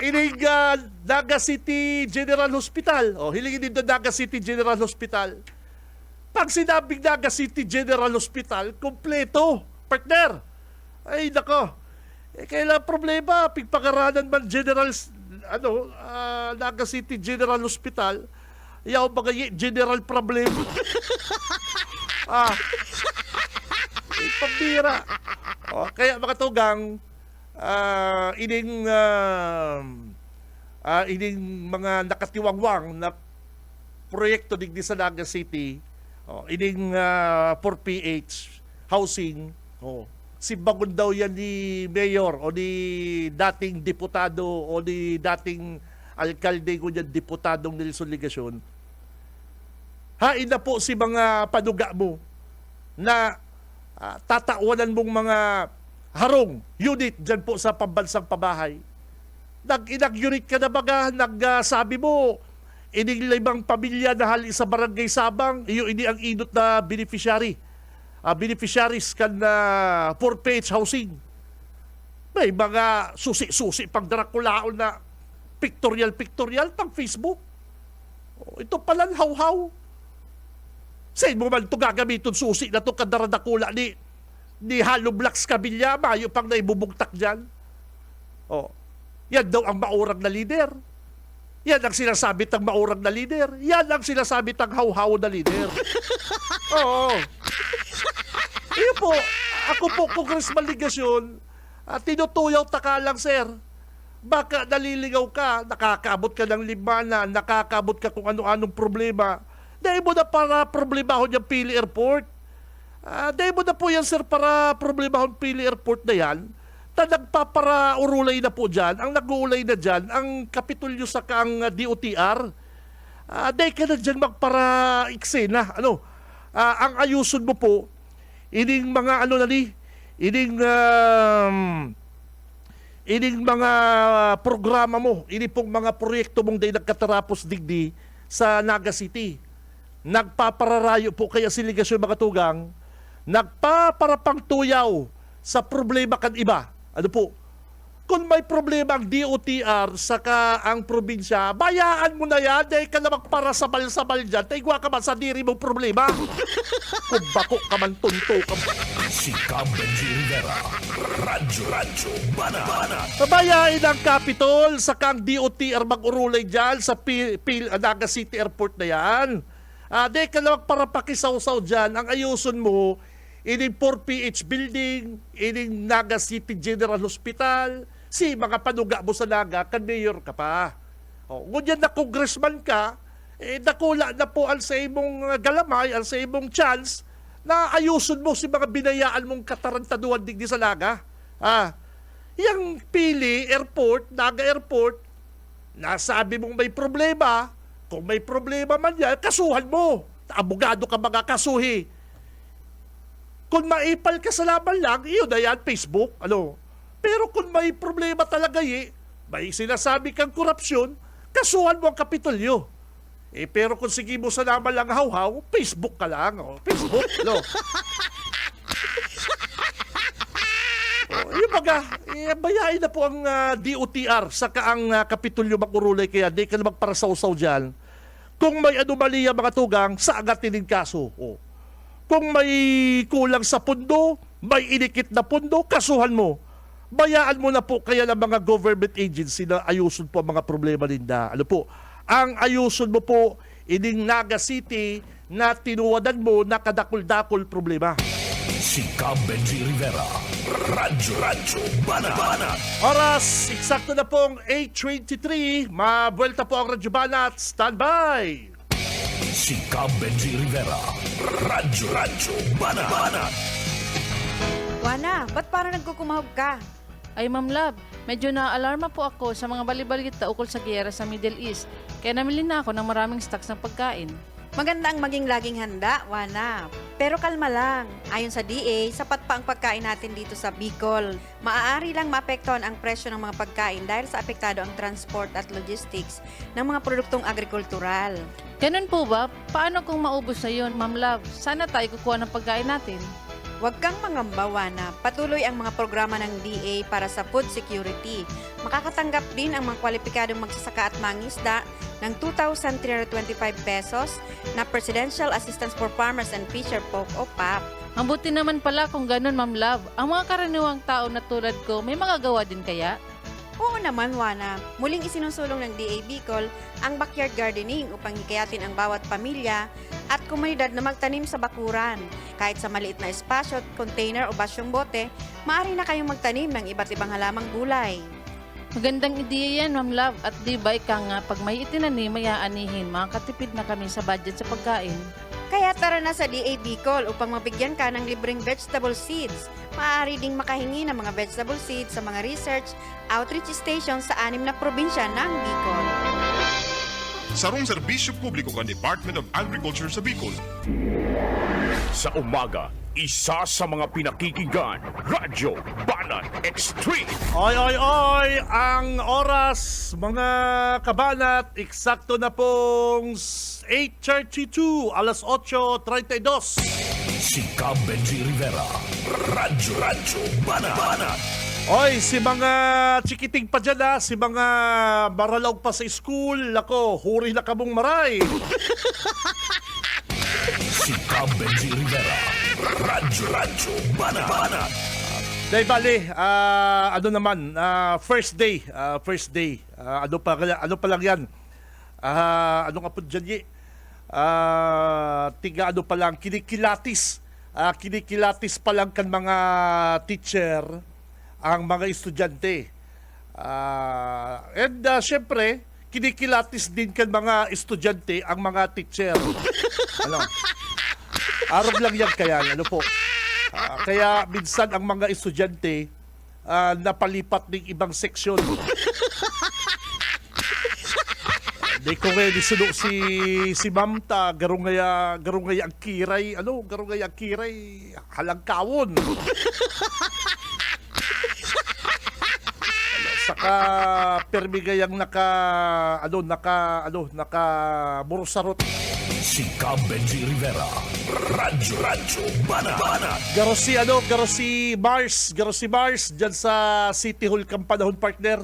Ining Naga City General Hospital. Hilingin din Naga City General Hospital. Pag sinabing Naga City General Hospital, kompleto, partner. Ay, nako. Kailan problema, pagpagaranan man Naga City General Hospital, yaw mga general problem. Pambira. Kaya mga tugang, ining mga nakatiwangwang na proyekto digdi sa Naga City, ining 4PH housing, si bagon daw yan ni mayor o ni dating diputado o ni dating alkalde ko dyan, diputadong Nelson Ligacion. Hain na po si mga panuga mo na tatawanan mong mga harong unit dyan po sa pambansang pabahay. Nag-unit ka na baga, nagsabi mo, ining limang pamilya na hali sa barangay Sabang, iyo ini ang inot na beneficiary. Beneficiaries kan na 4PH housing. May mga susi-susi pang Draculaon na pictorial pang Facebook. Ito palang hawhaw. Saan mo man ito gagamitin susi na ito kadaradakula ni Halo Blacks Kabilya, mayo pang naibubugtak dyan. Yan daw ang maurang na leader. Yan ang sinasabi ng maurang na leader. Yan ang sinasabi ng hawhaw na leader. Oo. Iyo po, ako po, Congressman Ligacion, tinutuyaw taka lang, sir. Baka naliligaw ka, nakakabot ka ng limanan, nakakabot ka kung ano-anong problema. Dahil mo na para problemahon yung Pili Airport. Dahil mo na po yan, sir, para problemahon Pili Airport na yan. Nagpapara urulay na po dyan. Ang nag-uulay na dyan, ang kapitulyo sa kang DOTR. Dahil ka na dyan magpara eksena. Ang ayusun mo po, ining mga ining mga programa mo, ini pong mga proyekto mong day nagkatarapos digdi sa Naga City. Nagpapararayo po kaya si Ligacion mga tugang, nagpaparapang tuyaw sa problema kan iba. Kung may problema ang DOTR saka ang probinsya, bayaan mo na yan, dahil ka naman para sabal-sabal dyan, taigwa ka man sa diri mong problema. Kung bako ka man, tunto ka man. Sika Benji Rivera. Radyo Banana. Pabayain ang Capitol saka ang DOTR mag-urulay dyan sa Naga City Airport na yan. Dahil ka naman para pakisaw-saw dyan, ang ayuson mo, ining 4PH building, ining Naga City General Hospital, si mga panuga mo sa Naga, kan mayor ka pa. Ngunyan na congressman ka, nakula na po ang sa imong galamay, ang sa imong chance, na ayusun mo si mga binayaan mong katarantaduhan digdi sa Naga. Yang Pili Airport, Naga Airport, nasabi mong may problema. Kung may problema man yan, kasuhan mo. Abogado ka mga kasuhi. Kung maipal ka sa laban lang, iyon na yan, Facebook. Pero kung may problema talaga may sinasabi kang korupsyon, kasuhan mo ang Kapitolyo. Pero kung sige mo sa laban lang hawhaw, Facebook ka lang. Facebook, yung bayain na po ang DOTR saka ang Kapitolyo magurulay kaya di ka na magparasawsaw dyan. Kung may anomalya mga tugang, sa agatin kaso. Kung may kulang sa pundo, may inikit na pundo, kasuhan mo. Bayaan mo na po kaya ng mga government agency na ayusun po ang mga problema ninda. Ang ayusun mo po ining Naga City na tinuwadan mo na kadakol-dakol problema. Si Cam Benji Rivera. Radyo Banat. Oras, eksakto na pong 8:23. Mabuelta po ang Radyo Banat. Standby! Si Cam Benji Rivera. Radyo Banat. Wana, ba't parang nagkukumahog ka? Ay, Ma'am Love, medyo na-alarma po ako sa mga balibalita ukol sa giyera sa Middle East. Kaya namili na ako ng maraming stocks ng pagkain. Maganda ang maging laging handa, Wana. Pero kalma lang. Ayon sa DA, sapat pa ang pagkain natin dito sa Bicol. Maaari lang maapektuhan ang presyo ng mga pagkain dahil sa apektado ang transport at logistics ng mga produktong agrikultural. Ganun po ba? Paano kung maubos na yun, Ma'am Love? Sana tayo kukuha ng pagkain natin. Huwag kang mangamba, Wana. Patuloy ang mga programa ng DA para sa food security. Makakatanggap din ang mga kwalipikadong magsasaka at mangisda ng 2,325 pesos na Presidential Assistance for Farmers and Fisher Folk o PAP. Mabuti naman pala kung ganun, Ma'am Love. Ang mga karaniwang tao na tulad ko, may magagawa din kaya? Oo naman, Wana. Muling isinusulong ng DA Bicol ang backyard gardening upang hikayatin ang bawat pamilya at komunidad na magtanim sa bakuran. Kahit sa maliit na espasyo, container o basyong bote, maaari na kayong magtanim ng iba't ibang halamang gulay. Magandang ideya yan, Ma'am Love. At di ba ika nga, pag may itinanim, may aanihin, makakatipid na kami sa budget sa pagkain. Kaya tara na sa DA Bicol upang mabigyan ka ng libreng vegetable seeds. Maaari ding makahingi ng mga vegetable seeds sa mga research outreach stations sa 6 na probinsya ng Bicol. Sarong serbisyo publiko ng Department of Agriculture sa Bicol. Sa umaga, isa sa mga pinakikinggan, Radyo Banat Extreme. Oy! Ang oras, mga kabanat, eksakto na pong 8:32, alas 8:32. Si Cam Benji Rivera. Radyo Banat. Oy, si mga chikiting pa dyan si mga maralaw pa sa school, ako, huri na kamong maray. Si Cam Benji Rivera. Radyo Banat. Dahil bali, first day. Ano pa lang yan? Ano nga po dyan, pa lang, kinikilatis pa lang kan mga teacher, ang mga estudyante. Syempre, kinikilatis din kan mga estudyante, ang mga teacher. Arog lang yan kaya, kaya minsan ang mga estudyante napalipat ng ibang seksyon. Di ko nga nisuno si Ma'am ta, garong ngaya ang kiray, halangkawon. Saka permigayang naka burusarot. Si Cam Benji Rivera. Radyo Banat. Garo si Mars dyan sa City Hall kang panahon, partner.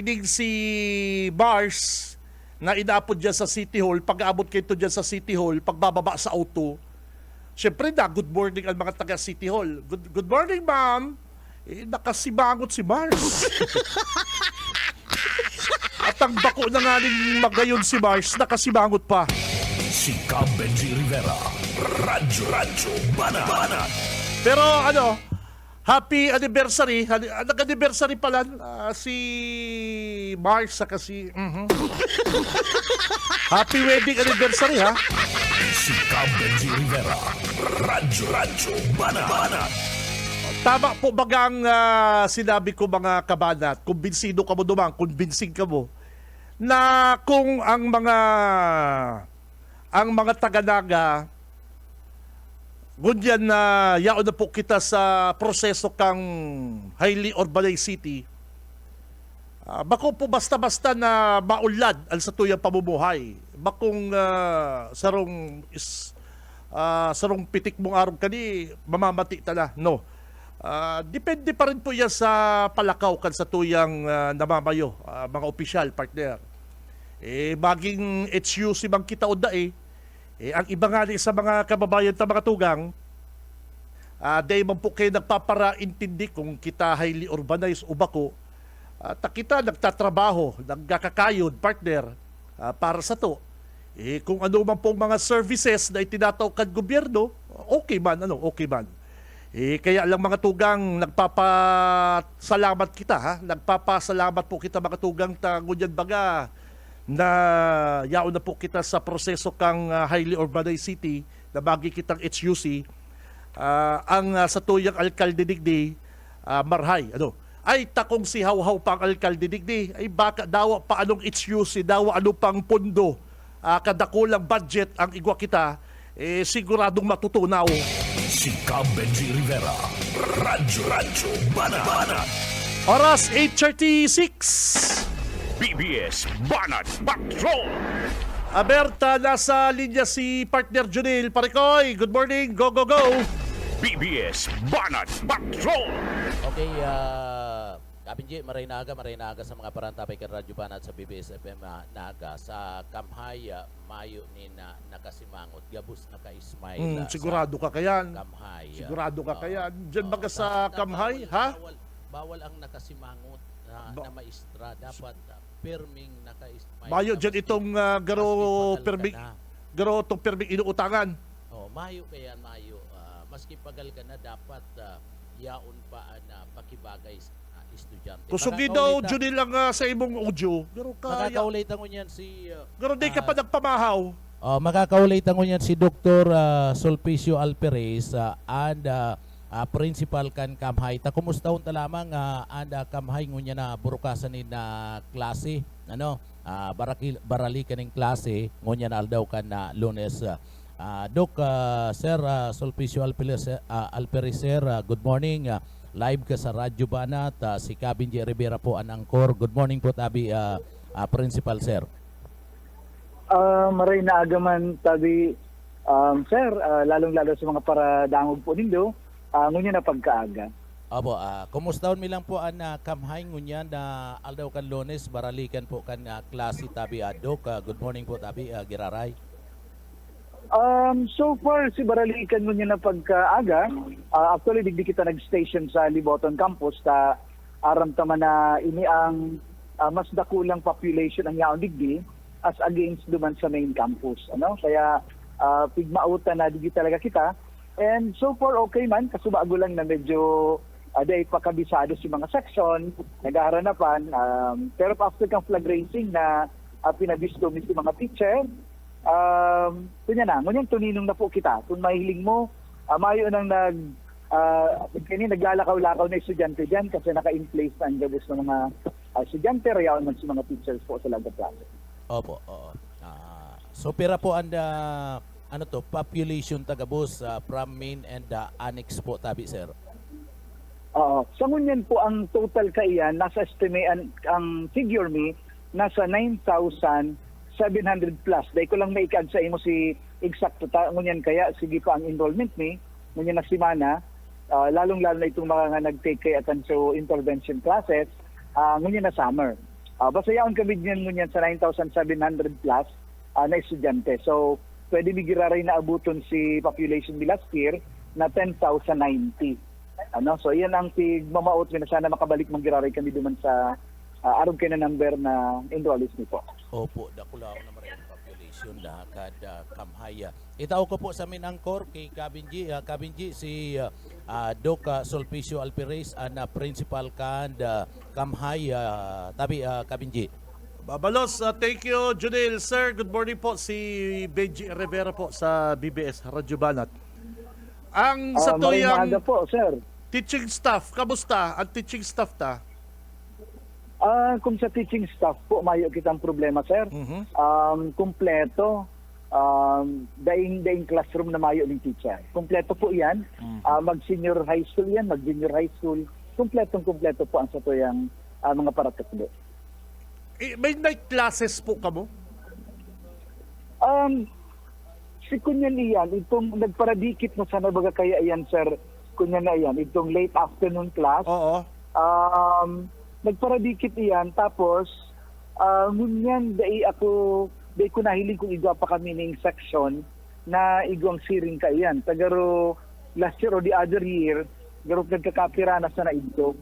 Ining si Mars na inaapod dyan sa City Hall, pag-aabot kayo dyan sa City Hall, pagbababa sa auto, syempre good morning ang mga taga City Hall. Good morning, ma'am. Nakasibangot si Mars. At ang bako na nga ning magayon si Mars, nakasibangot pa. Si Cam Benji Rivera. Radyo Banat. Pero happy anniversary. Nag-anniversary pala si Mars saka si... Happy wedding anniversary, ha? Si Cab Benji Rivera. Radyo Banat. Tama po bagang sinabi ko mga kabanat, kumbinsido ka mo naman, kumbinsin ka mo, na kung ang mga taga-Naga, ngunyan na yaon na po kita sa proseso kang highly urbanized city, bako po basta-basta na maulad ang sa tuyang pamumuhay. Bakong sarong pitik mong araw kani, mamamati tala, no? Depende pa rin po yan sa palakaw kan sa tuyang namamayo, mga opisyal, partner. Maging HU si Mang kita o ang iba nga sa mga kababayan ta mga tugang, dahil man po kayo nagpaparaintindi kung kita highly urbanized o bako, kita nagtatrabaho, nagkakakayod, partner, para sa to. Kung ano man pong mga services na itinatawag gobyerno, okay man. Kaya lang mga tugang, nagpapasalamat kita, ha? Nagpapasalamat po kita mga tugang ngunyan baga na yaon na po kita sa proseso kang highly urbanized city na bagi kitang HUC. Ang sa tuyang alkalde digdi, marhay, ay takong si Hawhaw pang alkalde digdi, ay baka dawa pa anong HUC, dawa ano pang pondo, kadakulang budget ang igwa kita, siguradong matutunaw. Si Cab Benji Rivera. Radyo Banat. Oras 8:36. BBS Banat Patrol. Aberta, nasa linya si partner Junil Parikoy. Good morning, go. BBS Banat Patrol. Okay, Kabinji, maray naga sa mga parantapay kan Radyo Banat sa BBS FM naga sa Kamhay, Mayo ni nakasimangot, gabus naka-smile. Sigurado ka kayan. Kamhay. Sigurado ka kayan. Diyan baga sa Kamhay, ha? Bawal ang nakasimangot na maestra. Dapat perming naka-smile. Mayo, dyan itong garo itong perming inuutangan. Mayo kaya, Mayo. Maski pagal ka na, dapat yaon pa na pakibagay estudyante. Kusugin daw, Junil lang sa imong audio. Garo kaya. Makakaulitan ko niyan si... Garo di ka pa nagpamahaw. Makakaulitan ko niyan si Dr. Sulpicio Alperez and principal kan Kamhay. Kumusta unta lamang and Kamhay ngunya na burukasan ni na klase. Barali kaning klase ngunya na aldaw kan na Lunes. Doc, Sir Sulpicio Alperez, sir, good morning. Live ka sa Radyo Banat, si Kabinji Rivera po ang angkor. Good morning po tabi principal sir. Maray na agaman tabi sir, lalong-lalo sa mga paradangog po nindo, ngunya na pagkaaga. Abo, kumusta mi lang po ang Kamhay ngunya na aldaw kan Lunes, baralikan po kan klase tabi Doc. Good morning po tabi Giraray. So far, si Baralikan mo niya na pagkaaga. Actually, digdi kita nag-station sa Liboton Campus ta aram tama na ini ang mas dakulang population ang yaon digdi as against duman sa main campus. Kaya pigmautan na digdi talaga kita. And so far, okay man. Kasubago lang na medyo dahil pakabisado si mga section, nag-aharanapan. Pero after kang flag racing na pinabisto si mga teacher, ngunyan tuninong na po kita. Kung mahiling mo, mayo nang naglalakaw-lakaw na estudyante dyan kasi naka-in-place na ang gabos ng mga estudyante, rayaw man sa mga teachers po sa lagda klase. Opo, oo. So pera po ang population tagabos from main and annex po tabi sir. Sa ngunyan po ang total kaiyan, nasa estimate ang figure me, nasa 9,700 plus. Dahil ko lang maikad sa imo si exacto ngunyan kaya sige pa ang enrollment ni ngunyan na simana, lalong-lalo na itong mga nag-take kay so intervention classes, ngunyan na summer. Basta yaon kami ngunyan sa 9,700 plus na estudyante. So pwede bigiraray na abuton si population ni last year na 10,090. So yan ang mamaot na sana makabalik manggiraray kami duman sa aron kay na number na enrollees ni po. Opo, dakulaw na maraming population na kada Kamhay. Itaw ko po sa amin angkor kay Kabinji. Kabinji si Doc Sulpicio Alperez na principal kan Kamhay tabi Kabinji. Babalos, thank you, Junil. Sir, good morning po. Si Benji Rivera po sa BBS, Radyo Banat. Ang sa tuyang Maraming po, sir. teaching staff, kamusta? Ang teaching staff ta? Kung sa teaching staff po, mayo kitang problema, sir. Kumpleto. Daing classroom na mayo ng teacher. Kumpleto po yan. Mag-senior high school yan, mag-junior high school. Kumpleto po ang sa tuyang mga parateklo. May night classes po kamo? Si kunyan iyan, itong nagparadikit na sana baga kaya yan, sir, kunyan na yan, itong late afternoon class. Oo. Nagparadikit iyan, tapos, ngunyan, dahi ko nahiling kung igwa pa kami ng section na igwang siring ka iyan. Tagaro, last year or the other year, garo nagkakapiranas na ito.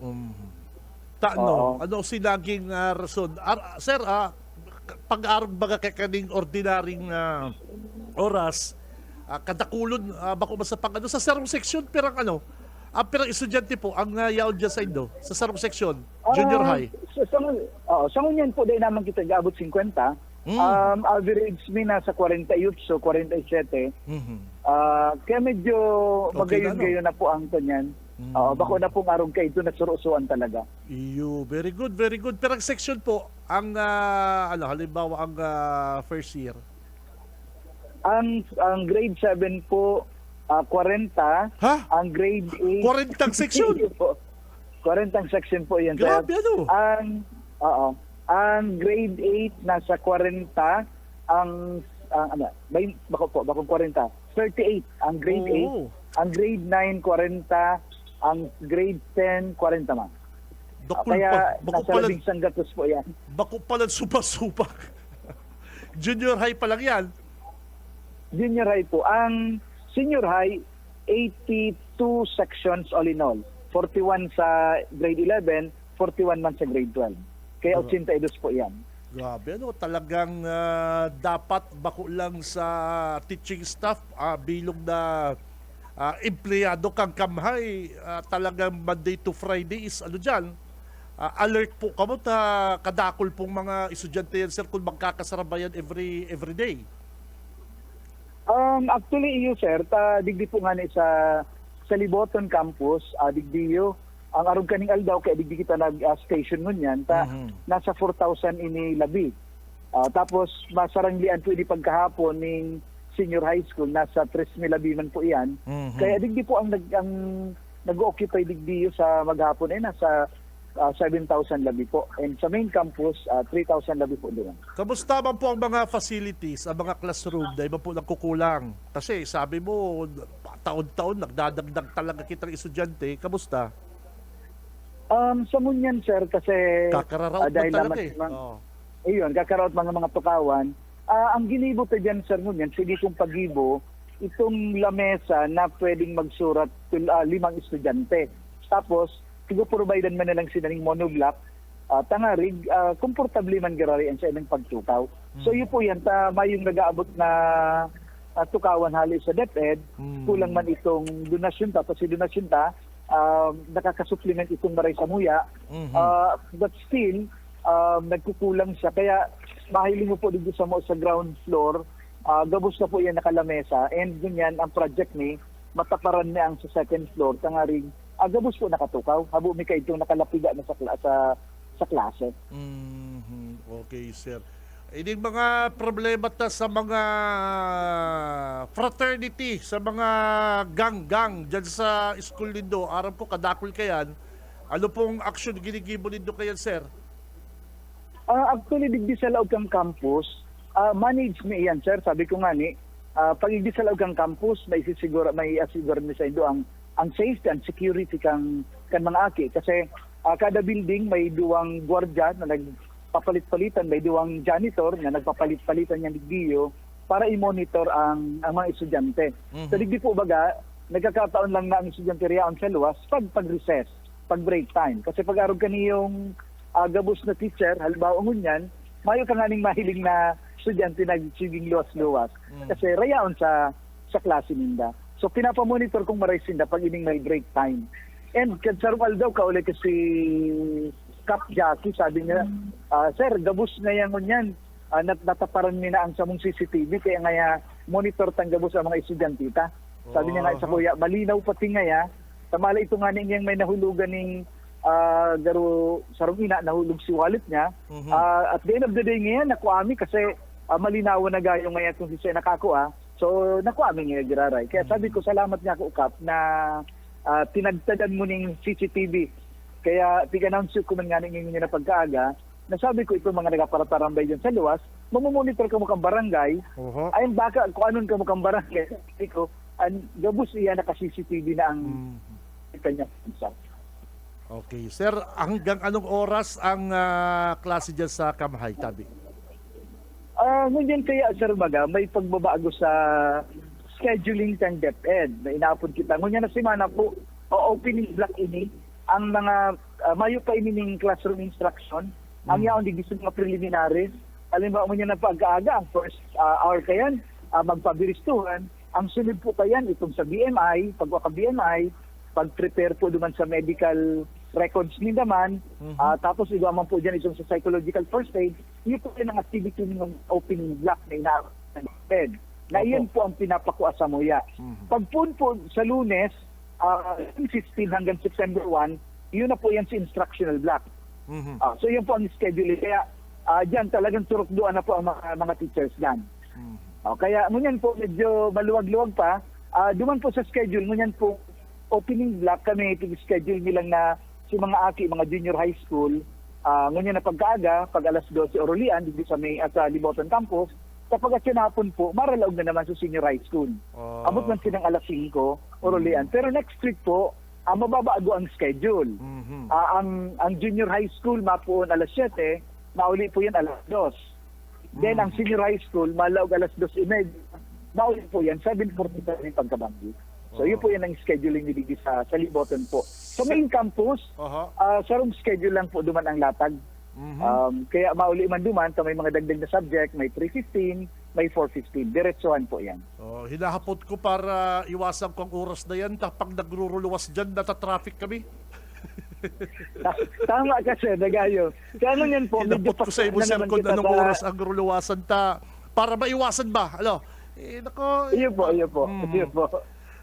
Ano sinaging rason? Sir, pag-arog baga kaning ordinaryong oras, kadakulon, bako ba sa pag sa sarong section, pirang pirang estudyante po ang yaon dyan sa Indo, sa sarong section, junior high. Sa ngunyan po, dahil naman kita gaabot 50, average mi nasa 48, so 47. Kaya medyo magayon-gayon na po ang kanyan. Bako na pong arong kayo ito, nagsurusuan talaga. Very good, very good. Pero ang section po, ang halimbawa ang first year? Ang grade 7 po, 40. Ha? Ang grade 8... 40 section? 40 section po yan, sir. Grabe, Ang grade 8 nasa 40, bako 40. 38 ang grade 8. Ang grade 9 40, ang grade 10 40 man. Kaya nasa 11 gatos po yan. Bako pala supa-supa. Junior high pa lang yan. Junior high po. Ang senior high, 82 sections all in all. 41 sa grade 11, 41 man sa grade 12. Kaya 82 po yan. Grabe, talagang dapat bako lang sa teaching staff, bilog na empleyado kang kamhay, talagang Monday to Friday is dyan, alert po kamo kadakol pong mga estudyante yan, sir, kung magkakasarabayan every day. Actually, sir, digdi po nga sa Liboton campus, digdi ang arong kaning aldaw kaya digdi kita nag-station nun yan, nasa 4,000 ini labi. Tapos, masaranglian po ini pagkahapon ng senior high school, nasa 3,000 labi man po iyan. Kaya digdi po ang nag-occupy digdi sa maghapon ay nasa 7,000 labi po. And sa main campus, 3,000 labi po doon. Kamusta man po ang mga facilities, ang mga classroom, dahil ba po nagkukulang? Kasi sabi mo, taon-taon nagdadagdag talaga kitang estudyante. Kamusta? Sa Munyan, sir, kasi kakararaot dahil talaga ayun, kakaraot mga tukawan. Ang ginibo ta dyan, sir, Munyan, sige kong pagibo, itong lamesa na pwedeng magsurat 5 estudyante. Tapos, tigo-providean man na lang sila ng monoblock, tangarig, komportable man gararian sa ilang pagtukaw. So, yun po yan, mayong nag-aabot na tukawan halos sa DepEd, kulang man itong donasyon ta, kasi donasyon ta, nakakasupplement itong maray sa muya, but still, nagkukulang siya. Kaya, mahiling mo po dito sa ground floor, gabos na po yan nakalamesa, and ganyan, ang project ni, mataparan niya ang sa second floor, tangaring, gabos po nakatukaw, habo mi kay itong nakalapiga na sa klase. Okay, sir. Ining mga problema ta sa mga fraternity, sa mga gang-gang dyan sa school nindo, aram ko kadakol kayan, ano pong action ginigibo nindo kayan, sir? Actually, digdi sa laog kang campus, manage mi yan, sir. Sabi ko nga ni, pag digdi sa laog kang campus, may asiguro mi sa indo ang safety and security kang mga aki. Kasi kada building may duwang gwardiya na nagpapalit-palitan, may duwang janitor na nagpapalit-palitan yung digdiyo para i-monitor ang mga estudyante. So digdi po baga, nagkakataon lang na ang estudyante riyaon sa luwas pag-recess, pag-break time. Kasi pag-arog ka niyong gabos na teacher, halimbawa ngunyan, mayo ka nga ning mahiling na estudyante nag-siging luwas-luwas. Kasi rayaon sa klase ninda. So pinapamonitor kong maray sinda pag ining may break time. And kadsarong aldaw ka ulit kasi Cap Jackie, sabi niya, sir, gabus na yan ngunyan. Nataparan niya na ang samong CCTV, kaya nga monitor tang gabus ang mga estudyantita. Sabi niya nga sa kuya, malinaw pati nga ya, tamala ito nga niyang may nahulugan ng garo sarong ina, nahulog si wallet niya. At the end of the day ngayon, nakuami kasi malinawan na gayo ngayon kung siya nakakuha. So, nakuami nga giraray. Kaya sabi ko, salamat nga ko, Kap, na tinagtadan mo ng CCTV. Kaya, tig-announce ko man nga ninyo na pagkaaga, nasabi ko ito mga nagaparatambay dyan sa luwas, mamumonitor ka mo kang barangay, ayun baka kung anong ka mo kang barangay, sabi ko, gabos iya naka-CCTV na ang kanya. Okay. Sir, hanggang anong oras ang klase dyan sa Kamhay, Tabi? Ngunyan kaya, Sir Baga, may pagbabago sa scheduling ng DepEd na inaapod kita. Ngunyan na simana po, opening block ini, ang mga mayo pa ini ng classroom instruction, ang yaon di gusto mga preliminaries, halimbawa mo niya na pag-aaga, ang first hour kayan, magpabiristuhan, ang sunod po kayan, itong sa BMI, pagwaka BMI, pag-prepare po duman sa medical records ni naman, tapos igaman po dyan itong sa psychological first aid, yun po yan ang activity ng opening block na inaapod. Na iyan po ang pinapakuha sa Muya. Pagpun po sa Lunes, 15 hanggang September 1, yun na po yan sa instructional block. So yun po ang schedule. Kaya dyan talagang turok doon na po ang mga teachers dyan. Kaya ngunyan po medyo maluwag-luwag pa. Duman po sa schedule, ngunyan po opening block kami schedule nilang na si mga aki, mga junior high school, ngunyan na pagkaaga, pag alas 12 orulian, dito sa Liboton Campus. Kapag at sinapon po, maralaog na naman sa senior high school. Abot man silang alas 5, orulian. Pero next week po, mababago ang schedule. Ang junior high school, mapuon alas 7, mauli po yan alas 2. Then ang senior high school, malaog alas 2:30, mauli po yan 7:45 yung pagkabanggi. So yun po yan ang scheduling ni Didi sa Liboton po. Sa main campus, sarong schedule lang po duman ang latag. Kaya mauli man duman, may mga dagdag na subject, may 3:15, may 4:15. Diretsuhan po yan. Hinahapot ko para iwasan ko ang oras na yan. Kapag nagruruluwas dyan, natatraffic kami. Tama kasi, nagayo. Kaya ano yan po, Hinapot ko sa imo, sir, kung anong oras ang ruluwasan ta. Para maiwasan ba? Ano? Nako. Iyo po.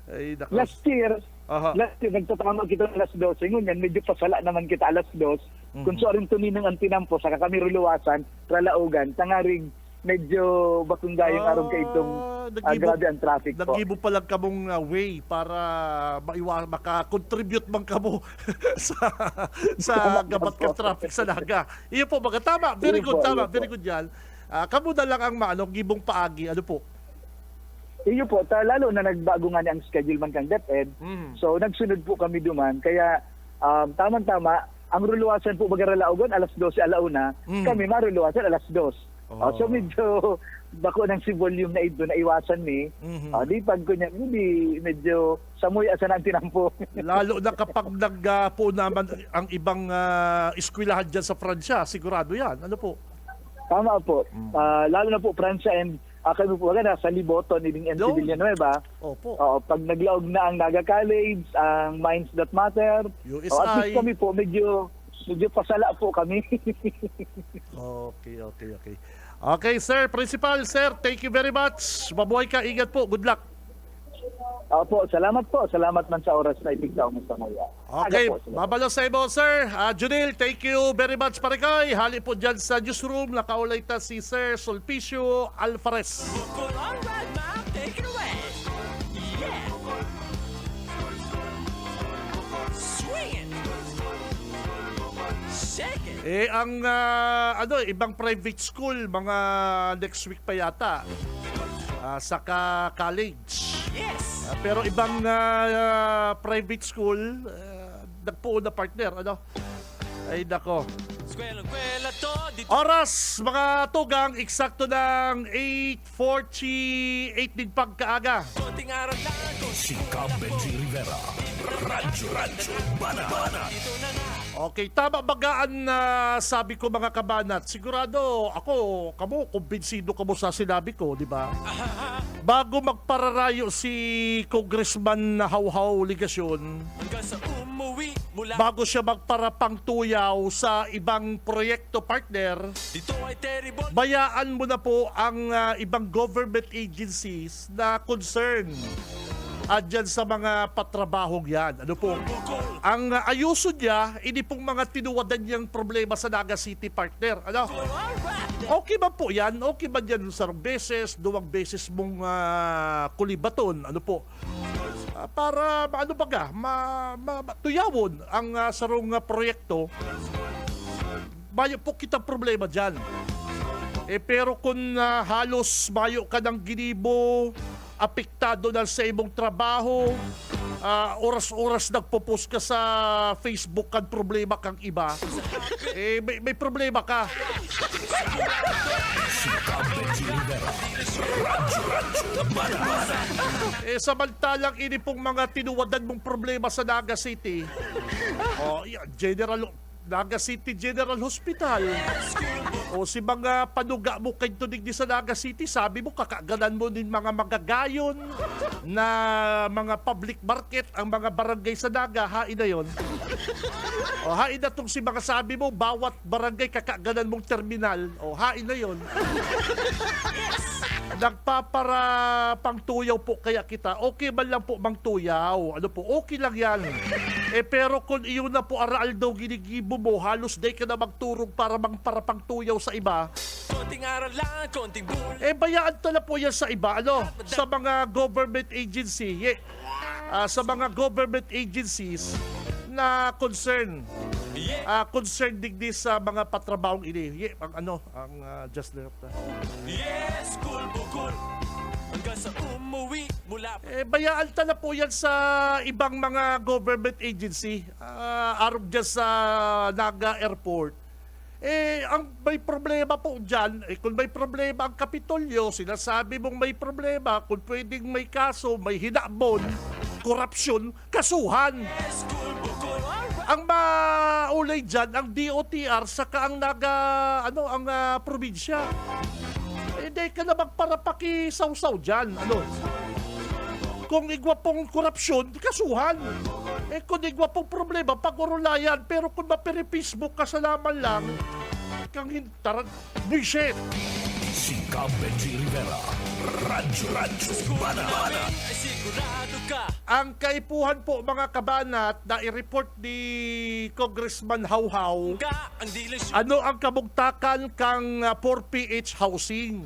Ay, nako. Last year, nagtatama kita alas 12. Ngunyan, medyo pasala naman kita alas 2. Kung so rin tuninang ang tinampo, saka kami ruluwasan, ralaugan, tangaring medyo bakong gayong araw ka itong grabe ang traffic po. Nagibo pa lang kamong way para makakontribute man kamo sa gabat ka traffic sa Naga. Iyo po, mga tama. Very good, tama. Very good yan. Kamo na lang ang gibong paagi. Ano po? Iyo po, lalo na nagbago nga ang schedule man kang DepEd. So, nagsunod po kami duman. Kaya, tama-tama, ang ruluwasan po bagaralaugan, alas 12 alauna, kami maruluwasan alas 2. So, medyo bako ng si volume na ito na iwasan ni. Di pag ko niya, medyo samoy asan ang tinampo. Lalo na kapag nagpo naman ang ibang eskwelahan dyan sa Pransya, sigurado yan. Ano po? Tama po. Lalo na po Pransya and kami po sa Liboton, ibing MC Villanueva. Opo. Pag naglaog na ang Naga College, ang Minds That Matter, USI. At least kami po, medyo pasala po kami. Okay. Okay, sir. Principal, sir, thank you very much. Mabuhay ka. Ingat po. Good luck. Opo, salamat po. Salamat man sa oras na ibigtaw mo sa Muya. Okay, babalo sa ibo, sir. Junil, thank you very much, Parikoy. Hali po dyan sa newsroom. Nakaulay ta si Sir Sulpicio Alvarez. Alright, ma'am, take it away. Yeah. Swing it. Shake it. Ang ibang private school, mga next week pa yata. Saka college. Yes. Pero ibang private school, nagpuon na partner, Ay, nako. Eskwela to, dito. Oras, mga tugang, eksakto ng 8:48 din pagkaaga. Konting araw lang, Si Cab Benji Rivera. Radyo Banat. dito na nga. Okay, tama bagaan na sabi ko mga kabanat. Sigurado ako, kumbinsido kamo sa sinabi ko, di ba? bago magpararayo si Congressman Hawhaw Ligasyon, Hanggang sa umuwi mula bago siya magparapang tuyaw sa ibang proyekto partner, dito ay terrible. bayaan mo na po ang ibang government agencies na concern dyan sa mga patrabahong yan. Ano po? Ang ayuso niya, hindi pong mga tinuwadan niyang problema sa Naga City partner. Ano? Okay ba po yan? Okay ba yan sa beses, 2 beses mong kulibaton? Ano po? Para ano baga, tuyawon ang sarong proyekto. Mayo po kitang problema dyan. Pero kung halos mayo ka ng ginibo, apektado na sa imong trabaho, oras-oras nagpo-post ka sa Facebook kang problema kang iba, may problema ka. Si Cab Benji Rivera. Radyo Bana. Samantalang ini pong mga tinuwadan mong problema sa Naga City, Naga City General Hospital, o si mga panuga mo kay tunig di sa Naga City, sabi mo kakaganan mo din mga magagayon na mga public market ang mga barangay sa Naga, hain na yon. O hain na tong si mga sabi mo, bawat barangay kakaganan mong terminal, o hain na yon. Nagpapara pang tuyaw po kaya kita. Okay man lang po mang tuyaw. Ano po, okay lang yan. Pero kung iyon na po aral daw ginigibo mo, halos day ka na magturong para mangparapang tuyaw sa iba. Konting aral lang, konting bul. Bayaan na po yan sa iba. Ano? Sa mga government agency. Sa mga government agencies na concern. Concern digdi sa mga patrabahong ini. Just left. Yes, cool bukol. Hanggang sa umuwi mula Bayaan na po yan sa ibang mga government agency. Arog dyan sa Naga Airport. Ang may problema po dyan, kung may problema ang Kapitolyo, sinasabi mong may problema, kung pwedeng may kaso, may hinabon, korupsyon, kasuhan. Ang maulay dyan, ang DOTR, saka ang ang probinsya. Hindi ka na magparapaki-saw-saw dyan. Ano? Kung igwa pong korupsyon, kasuhan. Kung igwa pong problema, pag-urulayan. Pero kung mapiri-Facebook ka sa laman lang, kang hintaran, bullshit. Si Cab Benji Rivera. Radyo Bana. ay sigurado ka. Ang kaipuhan po mga kabanat na i-report ni Congressman Hawhaw, Ang dilis ano ang kabugtakan kang 4PH housing?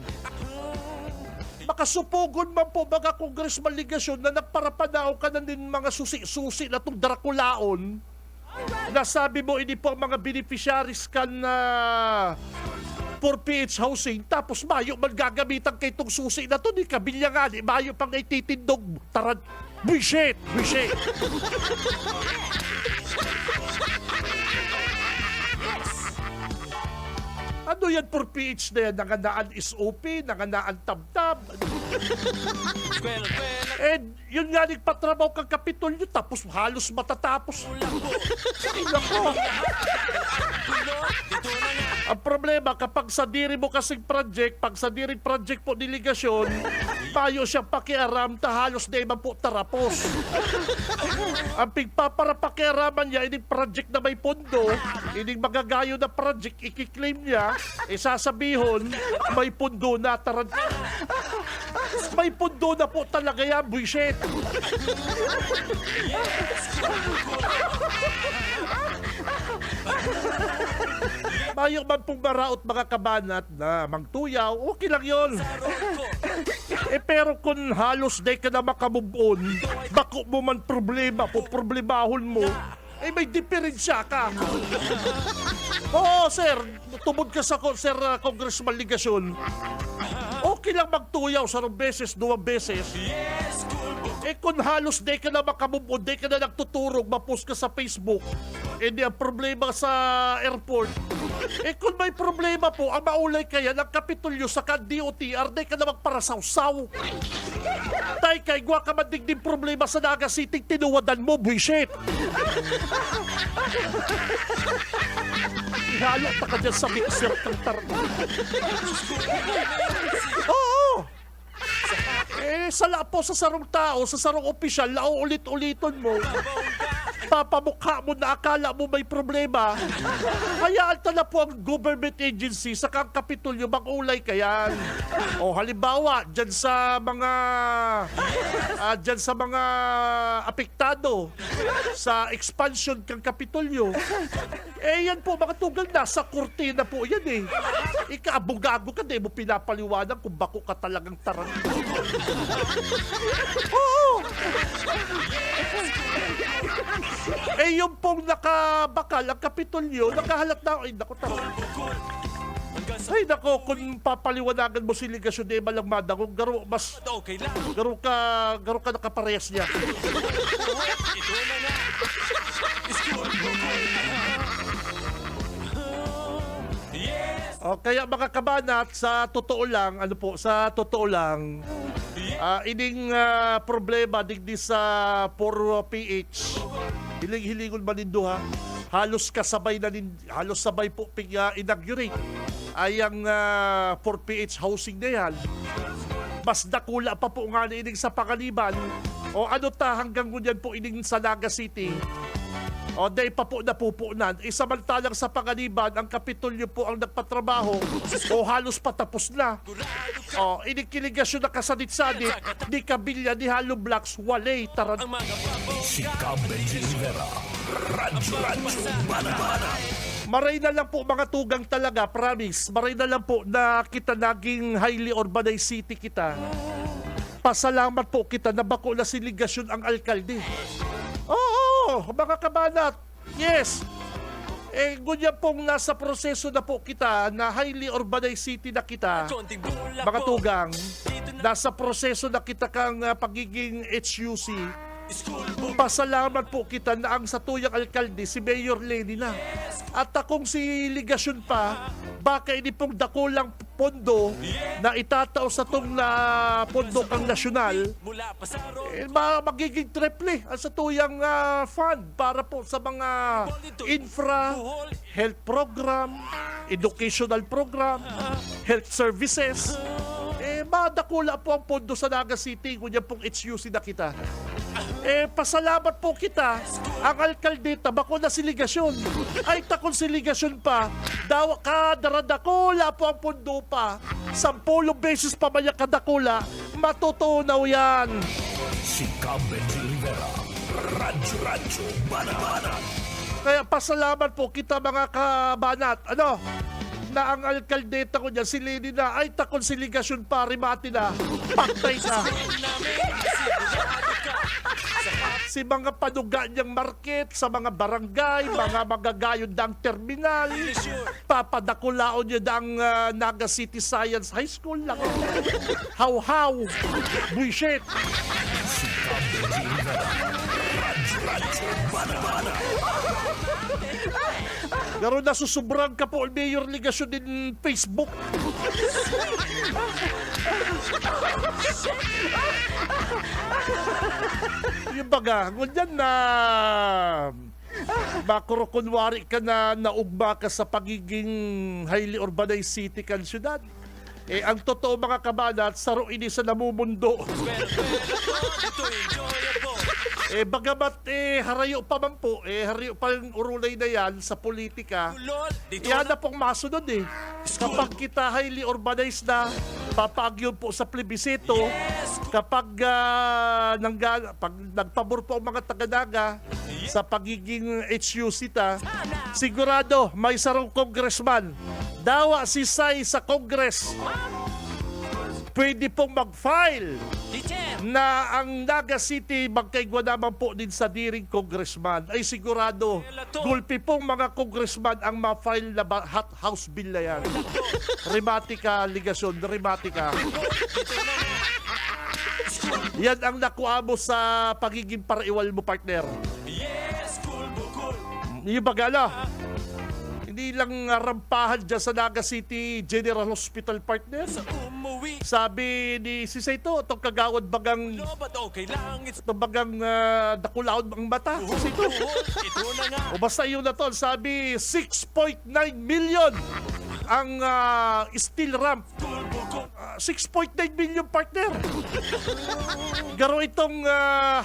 Makasupugon man po mga Congressman Ligasyon na nagparapanaw ka na din mga susi-susi na itong Draculaon, na sabi mo hindi po ang mga beneficiaries ka na 4PH housing, tapos mayo man gagamitan kay itong susi na ito, di kabilya nga, di mayo pang ititindog, tarad, bullshit. Ano yan 4PH na yan? Nanganaan SOP, nanganaan tab-tab. kwela Yun nga nagpatrabaho kang Kapitolyo, tapos halos matatapos. Nako. dito na nga. Ang problema, kapag sa diri mo kasing project, pag sa diri project po delegasyon, tayo siyang pakiaram, halos na iba po tarapos. Ang pigpaparapakiaraman niya, ining project na may pondo, ining magagayo na project, ikiklaim niya, sasabihon, may pondo na, may pondo na po talaga yan, bullshit. Mayong man pong maraot mga kabanat na mangtuyaw, okay lang yun. Pero kung halos day ka na makamubon, bako mo man problema, problemahon mo, may diferensya ka. Oo, sir, tubod ka sa Sir Congressman Ligasyon. Okay lang magtuyaw sa 2 beses, 2 beses. Kung halos day ka na makamubon, day ka na nagtuturog, mapost ka sa Facebook, hindi ang problema sa airport. Kung may problema po, ang maulay kaya ng Kapitolyo sa DOTR, day ka na magparasaw-saw. Tay kay gwa ka madigdim problema sa Naga City, tinuwadan mo, bullshit. Ihalo pa ka dyan sa mixer kang tarno. Oo! Sala po sa sarong tao, sa sarong opisyal, nauulit-uliton mo. Papamukha mo na akala mo may problema. Hayaan na po ang government agency sa kang kapitulyo mag-ulay kayan. O halimbawa, dyan sa mga apektado sa expansion kang kapitulyo. Yan po mga tugal, nasa kortina po yan eh. Ika-abugago ka, di mo pinapaliwanag kung bako ka talagang tarang. Oo! Yung pong nakabakal ang kapitulyo, nakahalat na, ay naku, tarang. Ay nako, kung papaliwanagan mo si Ligasyon de malang madangog, garo ka nakaparehas niya. Ito na nga. School Bukol. Yes. O kaya mga kabanat, sa totoo lang, ining problema digdi sa 4PH, hiling-hilingon manindo ha, halos sabay po inaugurate ay ang 4PH housing na yan. Mas dakula pa po nga ining sa Pangaliban, o ano ta hanggang ngunyan po ining sa Naga City, o day pa po napupunan. Samantalang sa Pangaliban, ang kapitulyo po ang nagpatrabaho, o halos patapos na. O inikiligasyon na kasadit-sadit, ni Kabilya, ni Halo Blacks, walay taran. Ang mga babong Si Benji Rivera. Radyo Bana. Maray na lang po mga tugang talaga, promise. Maray na lang po na kita naging highly urbanized city kita. Pasalamat po kita na bako na siligasyon ang alkalde. Oo, mga kabanat. Yes. Ganyan pong nasa proseso na po kita na highly urbanized city na kita. konting bulak Mga po. tugang, Dito na nasa proseso na kita kang pagiging HUC. School Bukol. Pasalamat po kita na ang satuyang alkalde si Mayor Lenny na. At akong si Ligasyon pa, baka ini pong dakulang pondo na itatao sa tong na pondo kang nasyonal, Mula pa sa road. magiging triple ang satuyang fund para po sa mga infra, health program, educational program, health services. Madakula po ang pondo sa Naga City, kunyan pong HUC na kita. Pasalamat po kita, ang alkaldita, bako na si Ligasyon. Ay, takon si Ligasyon pa, kadaradakula po ang pondo pa. 10 beses pa maya kadakula, matutunaw yan. Si Benji Rivera. Radyo Bana. Kaya pasalamat po kita mga kabanat. Na ang alkaldeta ko dyan, si Lenny na, ay takon si Ligasyon pa, rimati na, paktay na. Si mga panuga niyang market, sa mga barangay, mga magagayon dang terminal, papadakulaon niya dang Naga City Science High School lang. How, bullshit. Garo na susubrang ka po, Mayor Ligasyon din Facebook. Yung baga, ngunyan na makurokunwari ka na naugma ka sa pagiging highly urbanized city kan syudad. Ang totoo mga kabanat, saro ini sa namumundo. Ito enjoyable. Bagamat harayo pa man po, harayo pa yung urulay na yan sa politika. Lol, dito Yan na. na pong masunod Kapag kita highly urbanized na, papagyon po sa plebisito. Kapag pag nagpabor po ang mga taga-Naga sa pagiging HUC ta, sigurado may sarong congressman. Dawa si Sai sa Congress. Pwede pong mag-file Teacher. na ang Naga City magkaigwa naman po din sa diring congressman. Ay sigurado, gulpi pong mga congressman ang ma-file na hot house bill na yan. Rematika, Ligasyon, rematika. Yan ang nakuha mo sa pagiging paraiwal mo, partner. Yes, School Bukol. Yung bagala, hindi lang rampahan dyan sa Naga City General Hospital, partner. Sa umuwi. Sabi ni Sisayto, itong kagawad bagang But okay lang. It's ito bagang dakulaon ang mata. Sisayto. ito na nga. O basta yun na to, sabi 6.9 million ang steel ramp. 6.9 million partner. Garo itong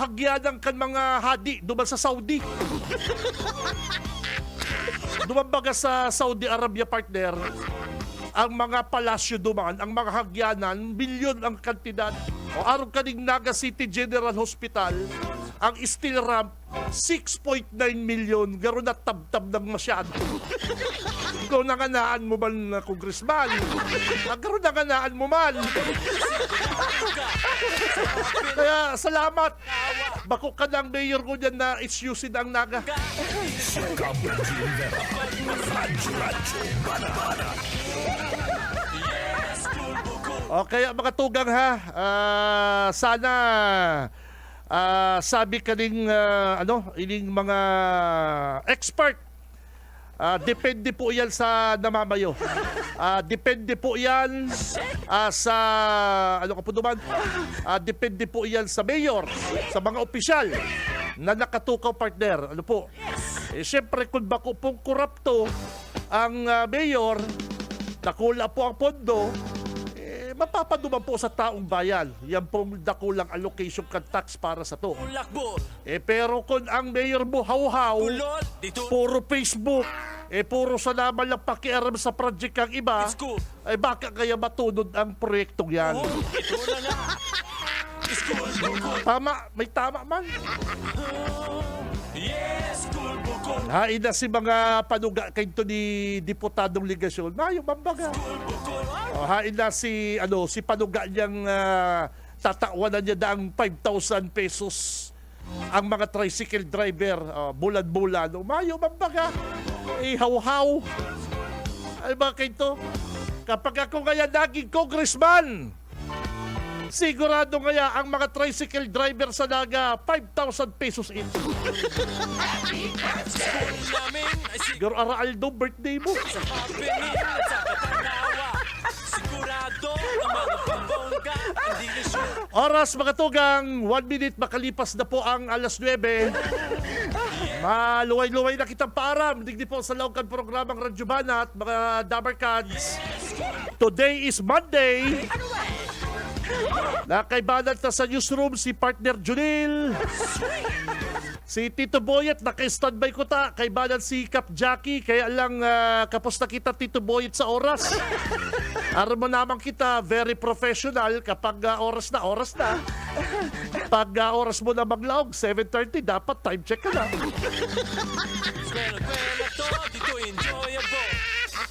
hagyanan kan mga hadi duman sa Saudi. Duman baga sa Saudi Arabia partner, ang mga palasyo duman, ang mga hagyanan, milyon ang kantidad. O araw kaning Naga City General Hospital, ang steel ramp, 6.9 million. Garo na tab-tab ng masyado. Ikaw nanganaan mo man na congressman. Garo nanganaan mo man. Kaya salamat. Bako ka ng mayor ko dyan na isyusin ang Naga. Si Cam Benji Rivera. Radyo Bada. O kaya mga tugang ha, sana sabi kaning ining mga expert, depende po yan sa namamayo. Depende po yan sa depende po yan sa mayor, sa mga opisyal na nakatukaw partner. Ano po? Siyempre kung bako pong korupto ang mayor, nakula po ang pondo, mapapaduman po sa taong bayan. Yan pong dakulang allocation kan tax para sa to. Bulakbol, Pero kung ang mayor mo haw-haw, ulol, dito puro Facebook, puro sa naman lang pakiaram sa project ang iba, School. baka kaya matunod ang proyektong yan. ito na nga. School bukol, Tama, may tama man. yes, school bukol, Hain na si mga panuga kayo ni Diputadong Ligasyon. Mayo, mambaga. Hain na si panuga niyang tatakwanan niya daang 5,000 pesos ang mga tricycle driver bulan-bulan. Mayo, mambaga. Haw-haw. Ay ba kayo? Kapag ako kaya naging congressman, sigurado kaya ang mga tricycle driver sa Naga 5,000 pesos each. namin ay Siguro Araaldo, birthday mo. happening at sa katanawa. Sigurado ang mga pambongga, hindi na sure. Oras mga tugang, 1 minute makalipas na po ang alas 9. Maluway-luway na kitang paaram. Digdi po sa laukan programang Radyo Banat, mga Dabarkads. Today is Monday. Nakaibanat na sa newsroom si partner Junil. Si Tito Boyet, naka-standby ko ta. Kaibanan si Kap Jackie. Kaya lang kapos na kita Tito Boyet sa oras. Aram mo naman kita, very professional. Kapag oras na. Pag oras mo na maglaog, 7:30, dapat time check ka na. Kwela to, dito enjoyable.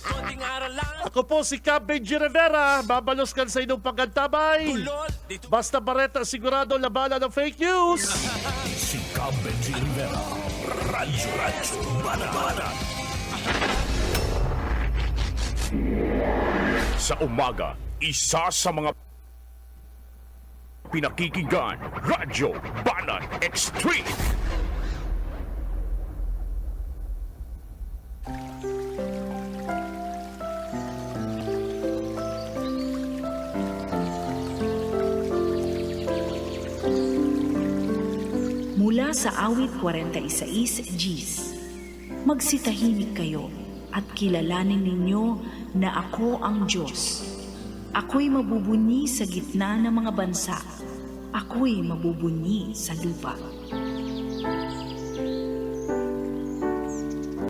Konting aral lang, Ako po si Cam Benji Rivera. Babalos ka sa inyong pagkantabay. ulol, dito Basta Bareta, sigurado labanan ng fake news. Si Cam Benji Rivera. Radyo Bada. Sa umaga, isa sa mga pinakikinggan, Radyo Banat Extreme. Mula sa awit 46 Gs, magsitahimik kayo at kilalanin ninyo na ako ang Diyos. Ako'y mabubunyi sa gitna ng mga bansa. Ako'y mabubunyi sa lupa.